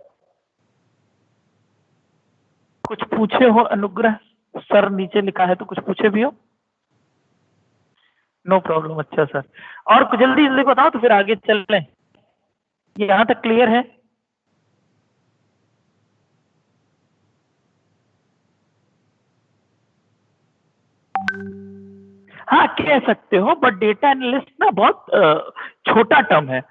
कुछ पूछे हो? अनुग्रह सर नीचे लिखा है तो कुछ पूछे भी हो? No problem. अच्छा सर, और जल्दी जल्दी बताओ तो फिर आगे चल लें। यहाँ तक क्लियर है? हाँ कह सकते हो, बट डेटा एनालिस्ट ना बहुत छोटा टर्म है,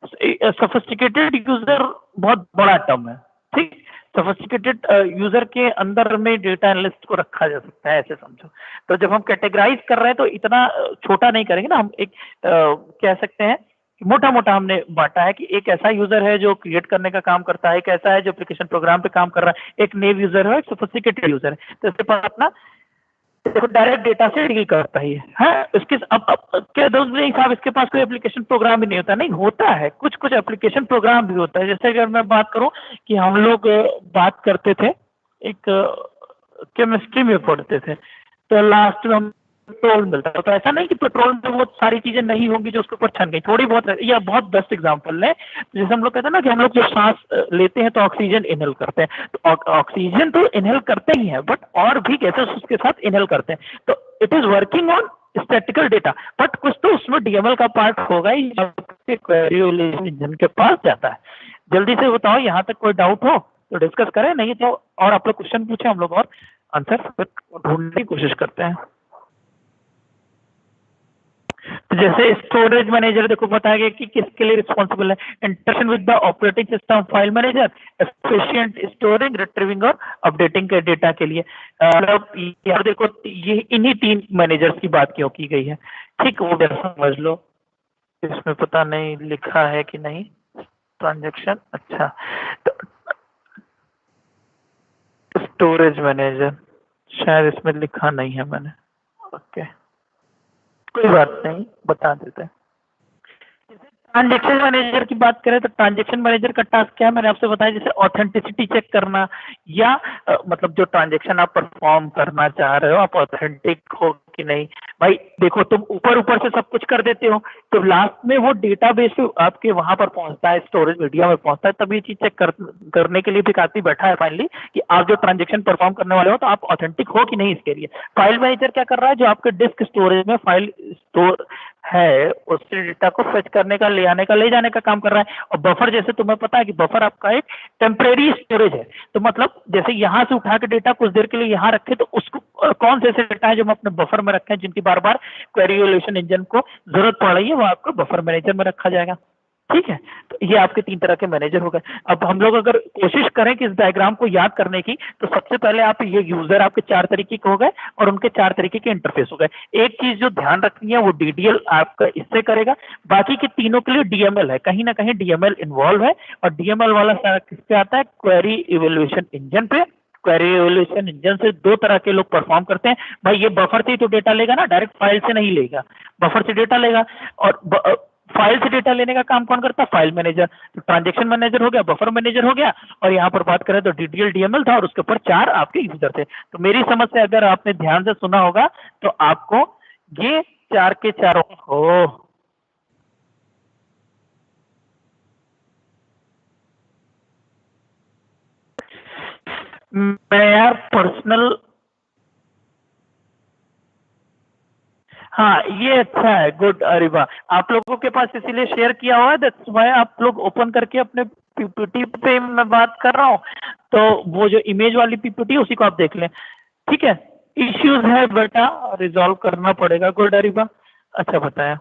सोफिस्टिकेटेड यूजर बहुत बड़ा टर्म है। ठीक, सोफिस्टिकेटेड यूजर के अंदर में डेटा एनालिस्ट को रखा जा सकता है, ऐसे समझो। तो जब हम कैटेगराइज कर रहे हैं तो इतना छोटा नहीं करेंगे ना हम, एक कह सकते हैं मोटा मोटा हमने बांटा है कि एक ऐसा यूजर है जो क्रिएट करने का काम करता है, एक ऐसा है जो एप्लीकेशन प्रोग्राम पे काम कर रहा है, एक नेव यूजर है, एक सोफिस्टिकेटेड यूजर है। तो इसके पास अपना देखो डायरेक्ट डेटा से डील करता ही है। इसके अब क्या दोस्त नहीं साहब इसके पास कोई एप्लीकेशन प्रोग्राम भी नहीं होता? नहीं होता है, कुछ कुछ एप्लीकेशन प्रोग्राम भी होता है। जैसे अगर मैं बात करूं कि हम लोग बात करते थे, एक केमिस्ट्री में पढ़ते थे, तो लास्ट में हम पेट्रोल मिलता है। तो ऐसा नहीं कि पेट्रोल में वो सारी चीजें नहीं होंगी जो उसके ऊपर छन गई, थोड़ी बहुत। या बहुत बेस्ट एग्जांपल है, जैसे हम लोग कहते हैं ना कि हम लोग जो सांस लेते हैं तो ऑक्सीजन इनहेल करते हैं, तो ऑक्सीजन तो इनहेल करते ही है, बट और भी गैसेस उसके साथ इनहेल करते हैं। तो it is working on statistical data, but कुछ तो उसमें डीएमएल का पार्ट होगा ही, क्वेरी इवैल्यूएशन इंजन के पास जाता है। जल्दी से बताओ, यहाँ तक कोई डाउट हो तो डिस्कस करें, नहीं तो और आप लोग क्वेश्चन पूछे, हम लोग और आंसर ढूंढने की कोशिश करते हैं। तो जैसे स्टोरेज मैनेजर देखो बताया गया कि किसके लिए रिस्पॉन्सिबल है, interaction with the operating system file manager, efficient storing retrieving और अपडेटिंग के डेटा के लिए। मतलब यार देखो, ये इन्हीं 3 मैनेजर्स की बात क्यों की गई है, ठीक, वो भी समझ लो। इसमें पता नहीं लिखा है कि नहीं, ट्रांजेक्शन, अच्छा तो स्टोरेज मैनेजर शायद इसमें लिखा नहीं है मैंने, ओके कोई बात नहीं, बता देते हैं। ट्रांजेक्शन मैनेजर की बात करें तो ट्रांजेक्शन मैनेजर का टास्क क्या है, मैंने आपसे बताया, जैसे ऑथेंटिसिटी चेक करना, या मतलब जो ट्रांजेक्शन आप परफॉर्म करना चाह रहे हो आप ऑथेंटिक हो कि नहीं। भाई देखो, तुम ऊपर ऊपर से सब कुछ कर देते हो, तो लास्ट में वो डेटाबेस आपके वहां पर पहुंचता है, स्टोरेज मीडिया में पहुंचता है, तब ये चीज चेक करने के लिए भी काफी बैठा है फाइनली कि आप जो ट्रांजेक्शन परफॉर्म करने वाले हो तो आप ऑथेंटिक हो कि नहीं इसके लिए। फाइल मैनेजर क्या कर रहा है, जो आपके डिस्क स्टोरेज में फाइल स्टोर है उससे डेटा को फेच करने का, ले आने का, ले जाने का काम कर रहा है। और बफर, जैसे तुम्हें पता है कि बफर आपका एक टेम्परेरी स्टोरेज है, तो मतलब जैसे यहाँ से उठा के डेटा कुछ देर के लिए यहाँ रखे, तो उसको कौन से ऐसे डेटा है जो हम अपने बफर में रखे हैं जिनकी बार बार क्वेरी इवैल्यूएशन इंजन को जरूरत पड़ रही है, वो आपको बफर मैनेजर में रखा जाएगा। ठीक है, तो ये आपके 3 तरह के मैनेजर हो गए। अब हम लोग अगर कोशिश करें कि इस डायग्राम को याद करने की, तो सबसे पहले आप ये यूजर आपके 4 तरीके के हो गए और उनके 4 तरीके के इंटरफेस हो गए। एक चीज जो ध्यान रखनी है वो डीडीएल आपका इससे करेगा, बाकी के तीनों के लिए डीएमएल है, कहीं ना कहीं डीएमएल इन्वॉल्व है। और डीएमएल वाला सारा किस पे आता है, क्वेरी इवैल्यूएशन इंजन पे। क्वेरी इवैल्यूएशन इंजन से 2 तरह के लोग परफॉर्म करते हैं। भाई ये बफर से ही तो डेटा लेगा ना, डायरेक्ट फाइल से नहीं लेगा, बफर से डेटा लेगा। और फाइल से डेटा लेने का काम कौन करता है, फाइल मैनेजर। तो ट्रांजेक्शन मैनेजर हो गया, बफर मैनेजर हो गया, और यहाँ पर बात करें तो डीडीएल डीएमएल था और उसके ऊपर 4 आपके यूजर थे। तो मेरी समझ से अगर आपने ध्यान से सुना होगा तो आपको ये 4 के 4 हो। मैं यार पर्सनल, हाँ ये अच्छा है, गुड अरिबा, आप लोगों के पास इसीलिए शेयर किया हुआ है, दैट्स व्हाई आप लोग ओपन करके अपने पीपीटी पे मैं बात कर रहा हूँ, तो वो जो इमेज वाली पीपीटी उसी को आप देख लें। ठीक है, इश्यूज है बेटा, रिजॉल्व करना पड़ेगा, गुड अरिबा, अच्छा बताया।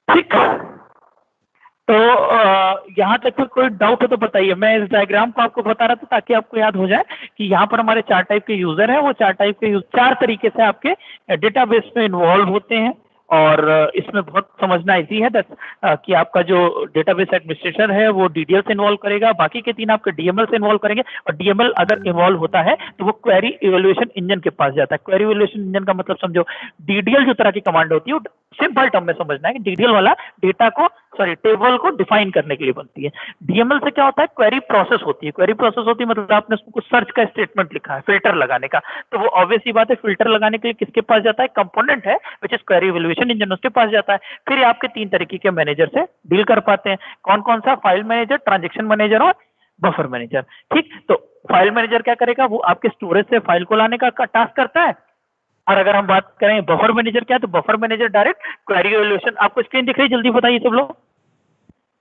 ठीक, तो यहाँ तक फिर कोई डाउट हो तो बताइए। मैं इस डायग्राम को आपको बता रहा था ताकि आपको याद हो जाए कि यहाँ पर हमारे 4 टाइप के यूजर हैं, वो 4 टाइप के 4 तरीके से आपके डेटाबेस में इन्वॉल्व होते हैं। और इसमें बहुत समझना इजी है कि आपका जो डेटाबेस एडमिनिस्ट्रेटर है वो डीडीएल से इन्वॉल्व करेगा, बाकी के 3 आपके डीएमएल से इन्वॉल्व करेंगे। और डीएमएल अगर इन्वॉल्व होता है तो वो क्वेरी इवैल्यूएशन इंजन के पास जाता है। क्वेरी इवैल्यूएशन इंजन का मतलब समझो, डीडीएल जो तरह की कमांड होती है वो सिंपल टर्म में समझना है कि डीडीएल वाला डेटा को, सॉरी टेबल को डिफाइन करने के लिए बनती है। डीएमएल से क्या होता है, क्वेरी प्रोसेस होती है। क्वेरी प्रोसेस होती है मतलब आपने उसको कुछ सर्च का स्टेटमेंट लिखा है, फिल्टर लगाने का, तो वो ऑब्वियस ही बात है, फिल्टर लगाने के लिए किसके पास जाता है, कंपोनेंट है which is query evaluation engine, उसके पास जाता है। फिर ये आपके 3 तरीके के मैनेजर से डील कर पाते हैं। कौन कौन सा, फाइल मैनेजर, ट्रांजेक्शन मैनेजर और बफर मैनेजर। ठीक, तो फाइल मैनेजर क्या करेगा, वो आपके स्टोरेज से फाइल को लाने का टास्क करता है। और अगर हम बात करें बफर मैनेजर क्या है, तो buffer manager direct query evaluation. आपको स्क्रीन दिख रही है, जल्दी बताइए सब लोग,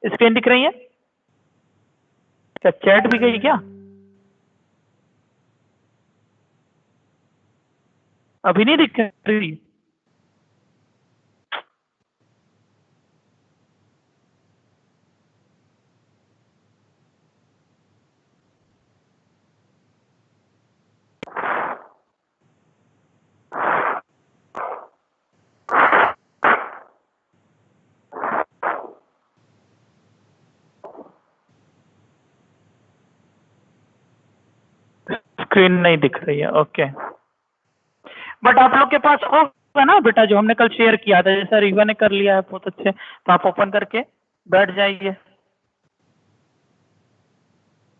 स्क्रीन दिख रही है क्या, चैट भी गई क्या, अभी नहीं दिख रही? स्क्रीन नहीं दिख रही है, ओके। बट आप लोग के पास होगा ना बेटा, जो हमने कल शेयर किया था, जैसा रीवा ने कर लिया है बहुत अच्छे, तो आप ओपन करके बैठ जाइए।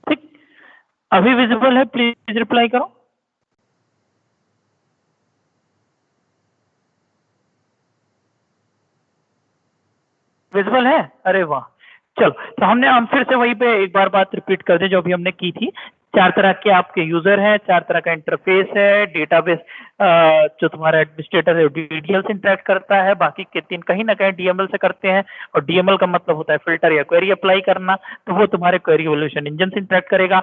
ठीक, अभी विजिबल है, प्लीज रिप्लाई करो। विजिबल है? अरे वाह, चलो। तो हम फिर से वहीं पे एक बार बात रिपीट कर दें जो अभी हमने की थी। 4 तरह के आपके यूजर हैं, 4 तरह का इंटरफेस है, डेटाबेस जो तुम्हारा एडमिनिस्ट्रेटर है डीडीएल से इंटरेक्ट करता है, बाकी के 3 कहीं ना कहीं डीएमएल से करते हैं, और डीएमएल का मतलब होता है फिल्टर या क्वेरी अप्लाई करना, तो वो तुम्हारे क्वेरी एवोल्यूशन इंजन से इंटरेक्ट करेगा।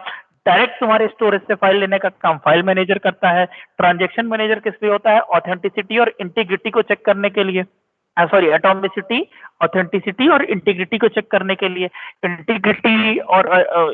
डायरेक्ट तुम्हारे स्टोरेज से फाइल लेने का काम फाइल मैनेजर करता है। ट्रांजेक्शन मैनेजर किस लिए होता है? ऑथेंटिसिटी और इंटीग्रिटी को चेक करने के लिए, सॉरी, एटॉमिसिटी, ऑथेंटिसिटी और इंटीग्रिटी को चेक करने के लिए। इंटीग्रिटी और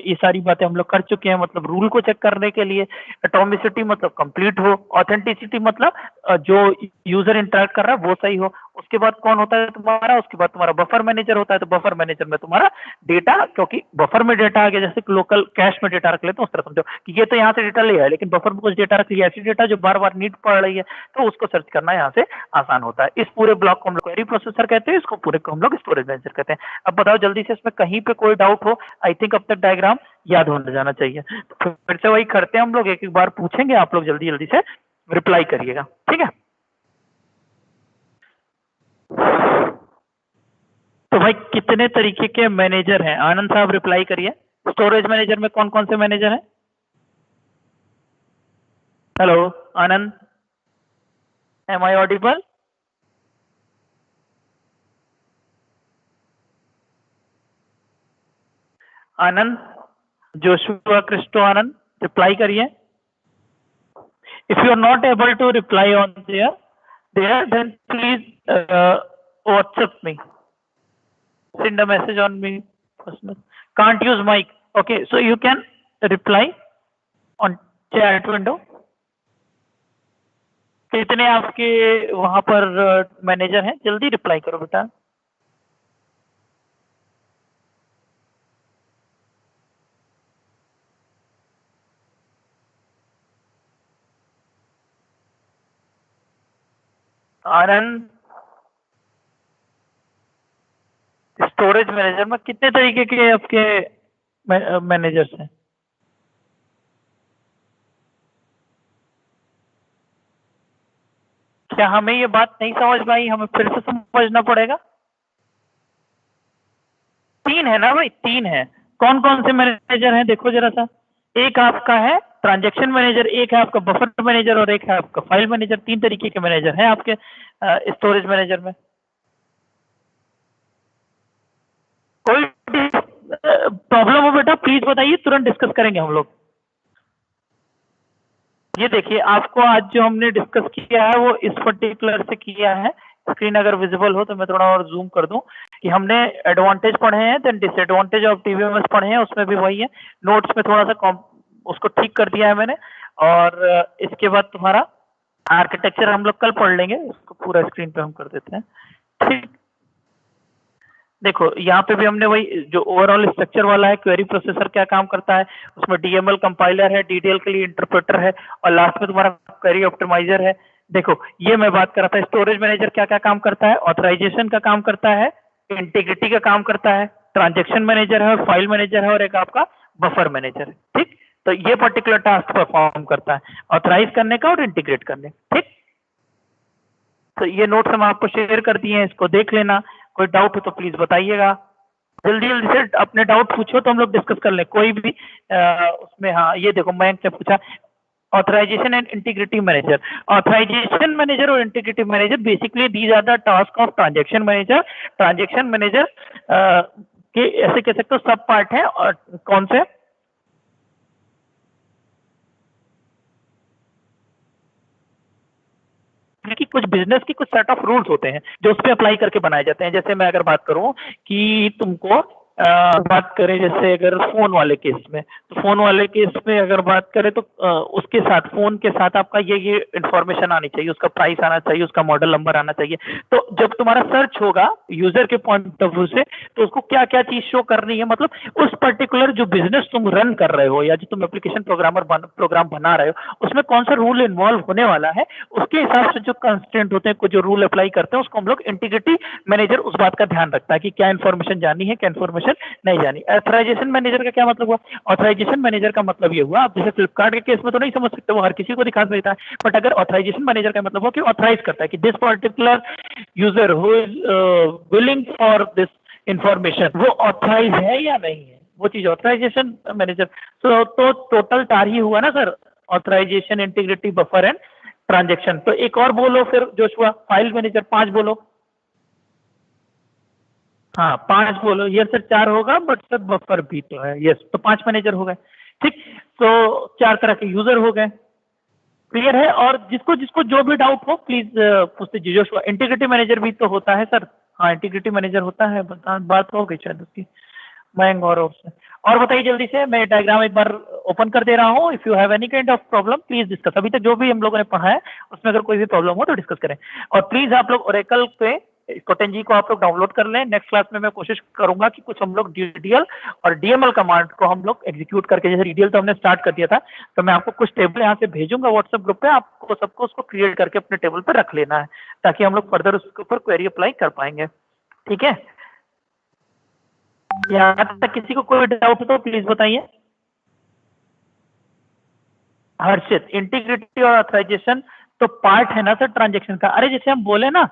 ये सारी बातें हम लोग कर चुके हैं, मतलब रूल को चेक करने के लिए। एटॉमिसिटी मतलब कंप्लीट हो, ऑथेंटिसिटी मतलब जो यूजर इंटरेक्ट कर रहा है वो सही हो। उसके बाद कौन होता है तुम्हारा? उसके बाद तुम्हारा बफर मैनेजर होता है। तो बफर मैनेजर में तुम्हारा डेटा, क्योंकि बफर में डेटा आ गया, जैसे लोकल कैश में डेटा रख लेते हैं उस तरह समझो कि ये तो यहाँ से डेटा ले आया, लेकिन बफर में कुछ डेटा रख लिया, ऐसी डेटा जो बार बार नीड पड़ रही है, तो उसको सर्च करना यहाँ से आसान होता है। इस पूरे ब्लॉक को हम लोग क्वेरी प्रोसेसर कहते हैं, इसको पूरे को हम लोग स्टोरेज मैनेजर कहते हैं। अब बताओ जल्दी से, इसमें कहीं पे कोई डाउट हो? आई थिंक अब तक डायग्राम याद होने जाना चाहिए। तो फिर से वही करते हैं हम लोग, एक एक बार पूछेंगे, आप लोग जल्दी जल्दी से रिप्लाई करिएगा, ठीक है? तो भाई कितने तरीके के मैनेजर हैं? आनंद साहब रिप्लाई करिए। स्टोरेज मैनेजर में कौन कौन से मैनेजर हैं? Hello Anand, am I audible? Anand, Joshua Christo Anand, reply करिए। If you are not able to reply on there then please WhatsApp me, send a message on me personal. Can't use mic, okay, so you can reply on chat window. कितने आपके वहां पर manager हैं? जल्दी reply करो बेटा। आनंद, storage manager में कितने तरीके के आपके मैनेजर्स हैं? क्या हमें ये बात नहीं समझ में आई? हमें फिर से समझना पड़ेगा। 3 है ना भाई, 3 है। कौन कौन से मैनेजर हैं देखो जरा सा। एक आपका है ट्रांजैक्शन मैनेजर, एक है आपका बफर मैनेजर, और एक है आपका फाइल मैनेजर। 3 तरीके के मैनेजर हैं आपके स्टोरेज मैनेजर में। कोई प्रॉब्लम हो बेटा प्लीज बताइए, तुरंत डिस्कस करेंगे हम लोग। ये देखिए, आपको आज जो हमने डिस्कस किया है वो इस पर्टिकुलर से किया है। स्क्रीन अगर विजिबल हो तो मैं थोड़ा और जूम कर दूं कि हमने एडवांटेज पढ़े हैं, देन डिसएडवांटेज ऑफ टीवीएमएस पढ़े हैं, उसमें भी वही है। नोट्स में थोड़ा सा उसको ठीक कर दिया है मैंने। और इसके बाद तुम्हारा आर्किटेक्चर हम लोग कल पढ़ लेंगे, उसको पूरा स्क्रीन पे हम कर देते हैं, ठीक। देखो यहाँ पे भी हमने वही जो ओवरऑल स्ट्रक्चर वाला है, क्वेरी प्रोसेसर क्या काम करता है, उसमें डीएमएल कंपाइलर है, डीडीएल के लिए इंटरप्रेटर है, और लास्ट में तुम्हारा क्वेरी ऑप्टिमाइजर है। देखो ये मैं बात कर रहा था, स्टोरेज मैनेजर क्या क्या काम करता है? ऑथराइजेशन का काम करता है, इंटीग्रिटी का काम करता है, ट्रांजेक्शन मैनेजर है, फाइल मैनेजर है, और एक आपका बफर मैनेजर है, ठीक। तो ये पर्टिकुलर टास्क परफॉर्म करता है, ऑथराइज करने का और इंटीग्रेट करने, ठीक। तो ये नोट्स हम आपको शेयर कर दिए हैं, इसको देख लेना। कोई डाउट हो तो प्लीज बताइएगा, जल्दी जल्दी से अपने डाउट पूछो तो हम लोग डिस्कस कर लें कोई भी उसमें। हाँ ये देखो मयंक ने पूछा authorisation and integrity manager. Authorisation manager और integrity manager basically these are the task of transaction manager. Transaction manager के ऐसे कह सकते हो सब पार्ट है। और कौन से? कि कुछ बिजनेस की कुछ सेट ऑफ रूल्स होते हैं जो उस पर अप्लाई करके बनाए जाते हैं। जैसे मैं अगर बात करूं कि तुमको बात करें, जैसे अगर फोन वाले केस में, तो फोन वाले केस में अगर बात करें तो उसके साथ फोन के साथ आपका ये इंफॉर्मेशन आनी चाहिए, उसका प्राइस आना चाहिए, उसका मॉडल नंबर आना चाहिए। तो जब तुम्हारा सर्च होगा यूजर के पॉइंट ऑफ व्यू से, तो उसको क्या क्या चीज शो करनी है, मतलब उस पर्टिकुलर जो बिजनेस तुम रन कर रहे हो या जो तुम एप्लीकेशन प्रोग्राम बना रहे हो उसमें कौन सा रूल इन्वॉल्व होने वाला है, उसके हिसाब से जो कंस्ट्रेंट होते हैं, कुछ जो रूल अप्लाई करते हैं, उसको हम लोग इंटीग्रिटी मैनेजर उस बात का ध्यान रखता है कि क्या इन्फॉर्मेशन जानी है, क्या इन्फॉर्मेशन नहीं जानी। ऑथराइजेशन मैनेजर का क्या मतलब हुआ? ऑथराइजेशन मैनेजर का मतलब ये हुआ, आप जैसे फ्लिपकार्ट के केस में तो नहीं समझ सकते, वो हर किसी को दिखा देता है, बट अगर ऑथराइजेशन मैनेजर का मतलब हो कि ऑथराइज करता है कि this particular user who is willing for this information वो ऑथराइज है या नहीं है, वो चीज ऑथराइजेशन मैनेजर। तो टोटल 4 ही हुआ ना sir, authorisation, integrity, buffer and transaction. तो एक और बोलो फिर जोशुआ, फाइल मैनेजर 5 बोलो। हाँ 5 बोलो। यस सर 4 होगा, बट सर बफर भी तो है। यस, तो 5 मैनेजर हो गए। ठीक, तो 4 तरह के यूजर हो गए। क्लियर है? और जिसको जिसको जो भी डाउट हो प्लीज पूछते दीजिए। जोशुआ, इंटीग्रिटी मैनेजर भी तो होता है सर। हाँ इंटीग्रिटी मैनेजर होता है, बात हो गई शायद उसकी मयंक और से। और बताइए जल्दी से, मैं डायग्राम एक बार ओपन कर दे रहा हूँ। If you have any kind of problem please discuss. अभी तक जो भी हम लोगों ने पढ़ा है उसमें अगर कोई भी प्रॉब्लम हो तो डिस्कस करें। और प्लीज आप लोग ओरेकल पे कोटेंजी को आप लोग डाउनलोड कर लें। नेक्स्ट क्लास में मैं कोशिश करूंगा कि कुछ हम लोग डीडीएल और डीएमएल कमांड को हम लोग एग्जीक्यूट करके, जैसे डीडीएल तो हमने स्टार्ट कर दिया था, तो मैं आपको कुछ टेबल यहाँ से भेजूंगा व्हाट्सएप ग्रुप पे, आपको सबको उसको क्रिएट करके अपने टेबल पे रख लेना है, ताकि हम लोग फर्दर उसके ऊपर क्वेरी अप्लाई कर पाएंगे। ठीक है? यहाँ तक किसी को कोई डाउट हो तो प्लीज बताइए। हर्षित, इंटीग्रिटी और ऑथराइजेशन तो पार्ट है ना सर ट्रांजेक्शन का। अरे जैसे हम बोले ना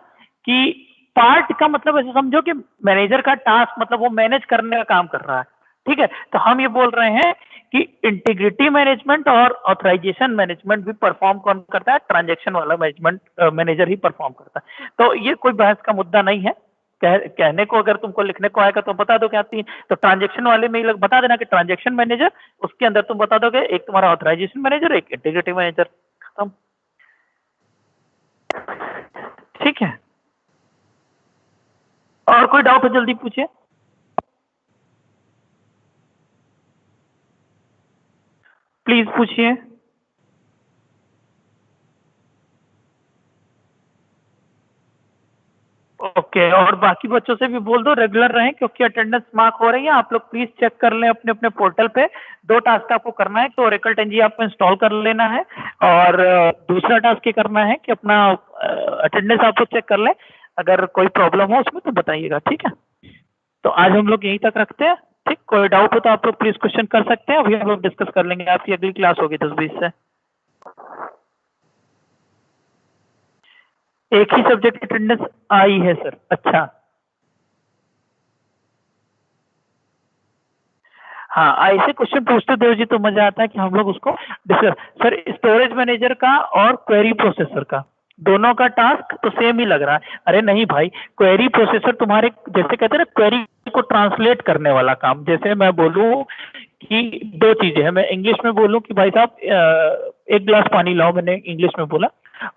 कि पार्ट का मतलब ऐसे समझो कि मैनेजर का टास्क, मतलब वो मैनेज करने का काम कर रहा है। ठीक है, तो हम ये बोल रहे हैं कि इंटीग्रिटी मैनेजमेंट और ऑथराइजेशन मैनेजमेंट भी परफॉर्म कौन करता है? ट्रांजेक्शन वाला मैनेजमेंट मैनेजर ही परफॉर्म करता है। तो ये कोई बहस का मुद्दा नहीं है। कहने को अगर तुमको लिखने को आएगा तो बता दो क्या आती है। तो ट्रांजेक्शन वाले में ही बता देना कि ट्रांजेक्शन मैनेजर, उसके अंदर तुम बता दोगे एक तुम्हारा ऑथराइजेशन मैनेजर, एक इंटीग्रिटी मैनेजर, खत्म। ठीक है, और कोई डाउट हो जल्दी पूछिए। प्लीज पूछिए। ओके, और बाकी बच्चों से भी बोल दो रेगुलर रहें, क्योंकि अटेंडेंस मार्क हो रही है। आप लोग प्लीज चेक कर लें अपने अपने पोर्टल पे। 2 टास्क आपको करना है कि ओरेकल टेंजी आपको इंस्टॉल कर लेना है, और दूसरा टास्क ये करना है कि अपना अटेंडेंस आप लोग चेक कर लें। अगर कोई प्रॉब्लम हो उसमें तो बताइएगा। ठीक है, तो आज हम लोग यहीं तक रखते हैं। ठीक, कोई डाउट हो तो आप लोग प्लीज क्वेश्चन कर सकते हैं। अभी हम लोग डिस्कस कर लेंगे। आपकी अगली क्लास होगी 10-20 से। एक ही सब्जेक्ट अटेंडेंस आई है सर। अच्छा, हाँ ऐसे क्वेश्चन पूछते देव जी तो मजा आता है कि हम लोग उसको डिस्कस। सर स्टोरेज मैनेजर का और क्वेरी प्रोसेसर का दोनों का टास्क तो सेम ही लग रहा है। अरे नहीं भाई, क्वेरी प्रोसेसर तुम्हारे जैसे कहते हैं ना, क्वेरी को ट्रांसलेट करने वाला काम। जैसे मैं बोलूं कि 2 चीजें हैं, मैं इंग्लिश में बोलूं कि भाई साहब 1 गिलास पानी लाओ, मैंने इंग्लिश में बोला,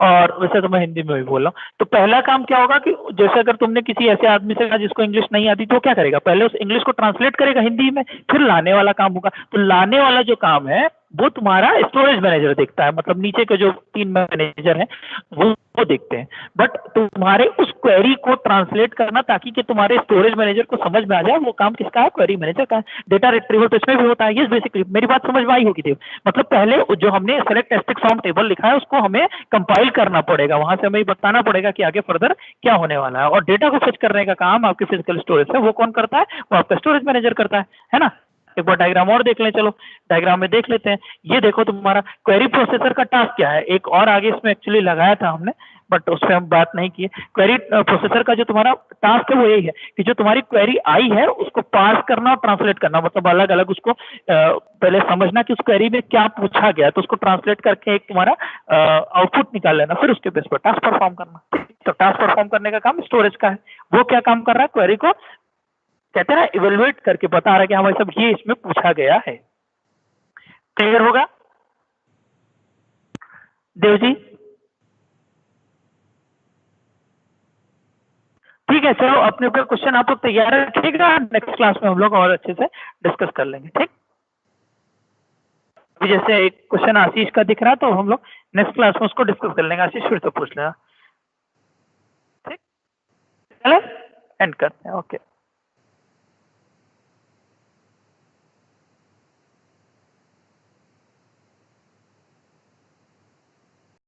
और वैसे तो मैं हिंदी में भी बोल रहा हूँ। तो पहला काम क्या होगा कि जैसे अगर तुमने किसी ऐसे आदमी से कहा जिसको इंग्लिश नहीं आती, तो क्या करेगा? पहले उस इंग्लिश को ट्रांसलेट करेगा हिंदी में, फिर लाने वाला काम होगा। तो लाने वाला जो काम है वो तुम्हारा स्टोरेज मैनेजर देखता है, मतलब नीचे के जो 3 मैनेजर हैं वो देखते हैं। बट तुम्हारे उस क्वेरी को ट्रांसलेट करना, ताकि कि तुम्हारे स्टोरेज मैनेजर को समझ में आ जाए वो काम किसका है? क्वेरी मैनेजर का है। डेटा रिट्रीवल तो इसमें भी होता है। ये बेसिकली मेरी बात समझ में आई होगी देव। मतलब पहले जो हमने सेलेक्ट एस्टिक फ्रॉम टेबल लिखा है उसको हमें कंपाइल करना पड़ेगा, वहां से हमें बताना पड़ेगा कि आगे फर्दर क्या होने वाला है। और डेटा को फेच करने का काम आपके फिजिकल स्टोरेज से वो कौन करता है? वो आपका स्टोरेज मैनेजर करता है ना। एक बार डायग्राम और देख लें। चलो डायग्राम में देख लेते हैं। ये देखो तुम्हारा क्वेरी प्रोसेसर का टास्क क्या है। एक और आगे इसमें एक्चुअली लगाया था हमने, बट उस पर हम बात नहीं की। क्वेरी प्रोसेसर का जो तुम्हारा टास्क है वो यही है कि जो तुम्हारी क्वेरी आई है उसको पास करना और ट्रांसलेट करना, मतलब अलग अलग उसको पहले समझना कि उस क्वेरी में क्या पूछा गया, तो उसको ट्रांसलेट करके एक तुम्हारा आउटपुट निकाल लेना, फिर उसके बेस पर टास्क परफॉर्म करना। तो टास्क परफॉर्म करने का काम स्टोरेज का है। वो क्या काम कर रहा है? क्वेरी को कहते हैं ना इवेलुएट करके बता रहा है कि हमारे सब ये इसमें पूछा गया है। क्लियर होगा देव जी? ठीक है, चलो अपने ऊपर क्वेश्चन आप लोग तैयार रखिएगा। नेक्स्ट क्लास में हम लोग और अच्छे से डिस्कस कर लेंगे। ठीक, अभी जैसे एक क्वेश्चन आशीष का दिख रहा तो हम लोग नेक्स्ट क्लास में उसको डिस्कस कर लेंगे। आशीष फिर से पूछ लेना। ठीक, चलो एंड करते हैं। ओके।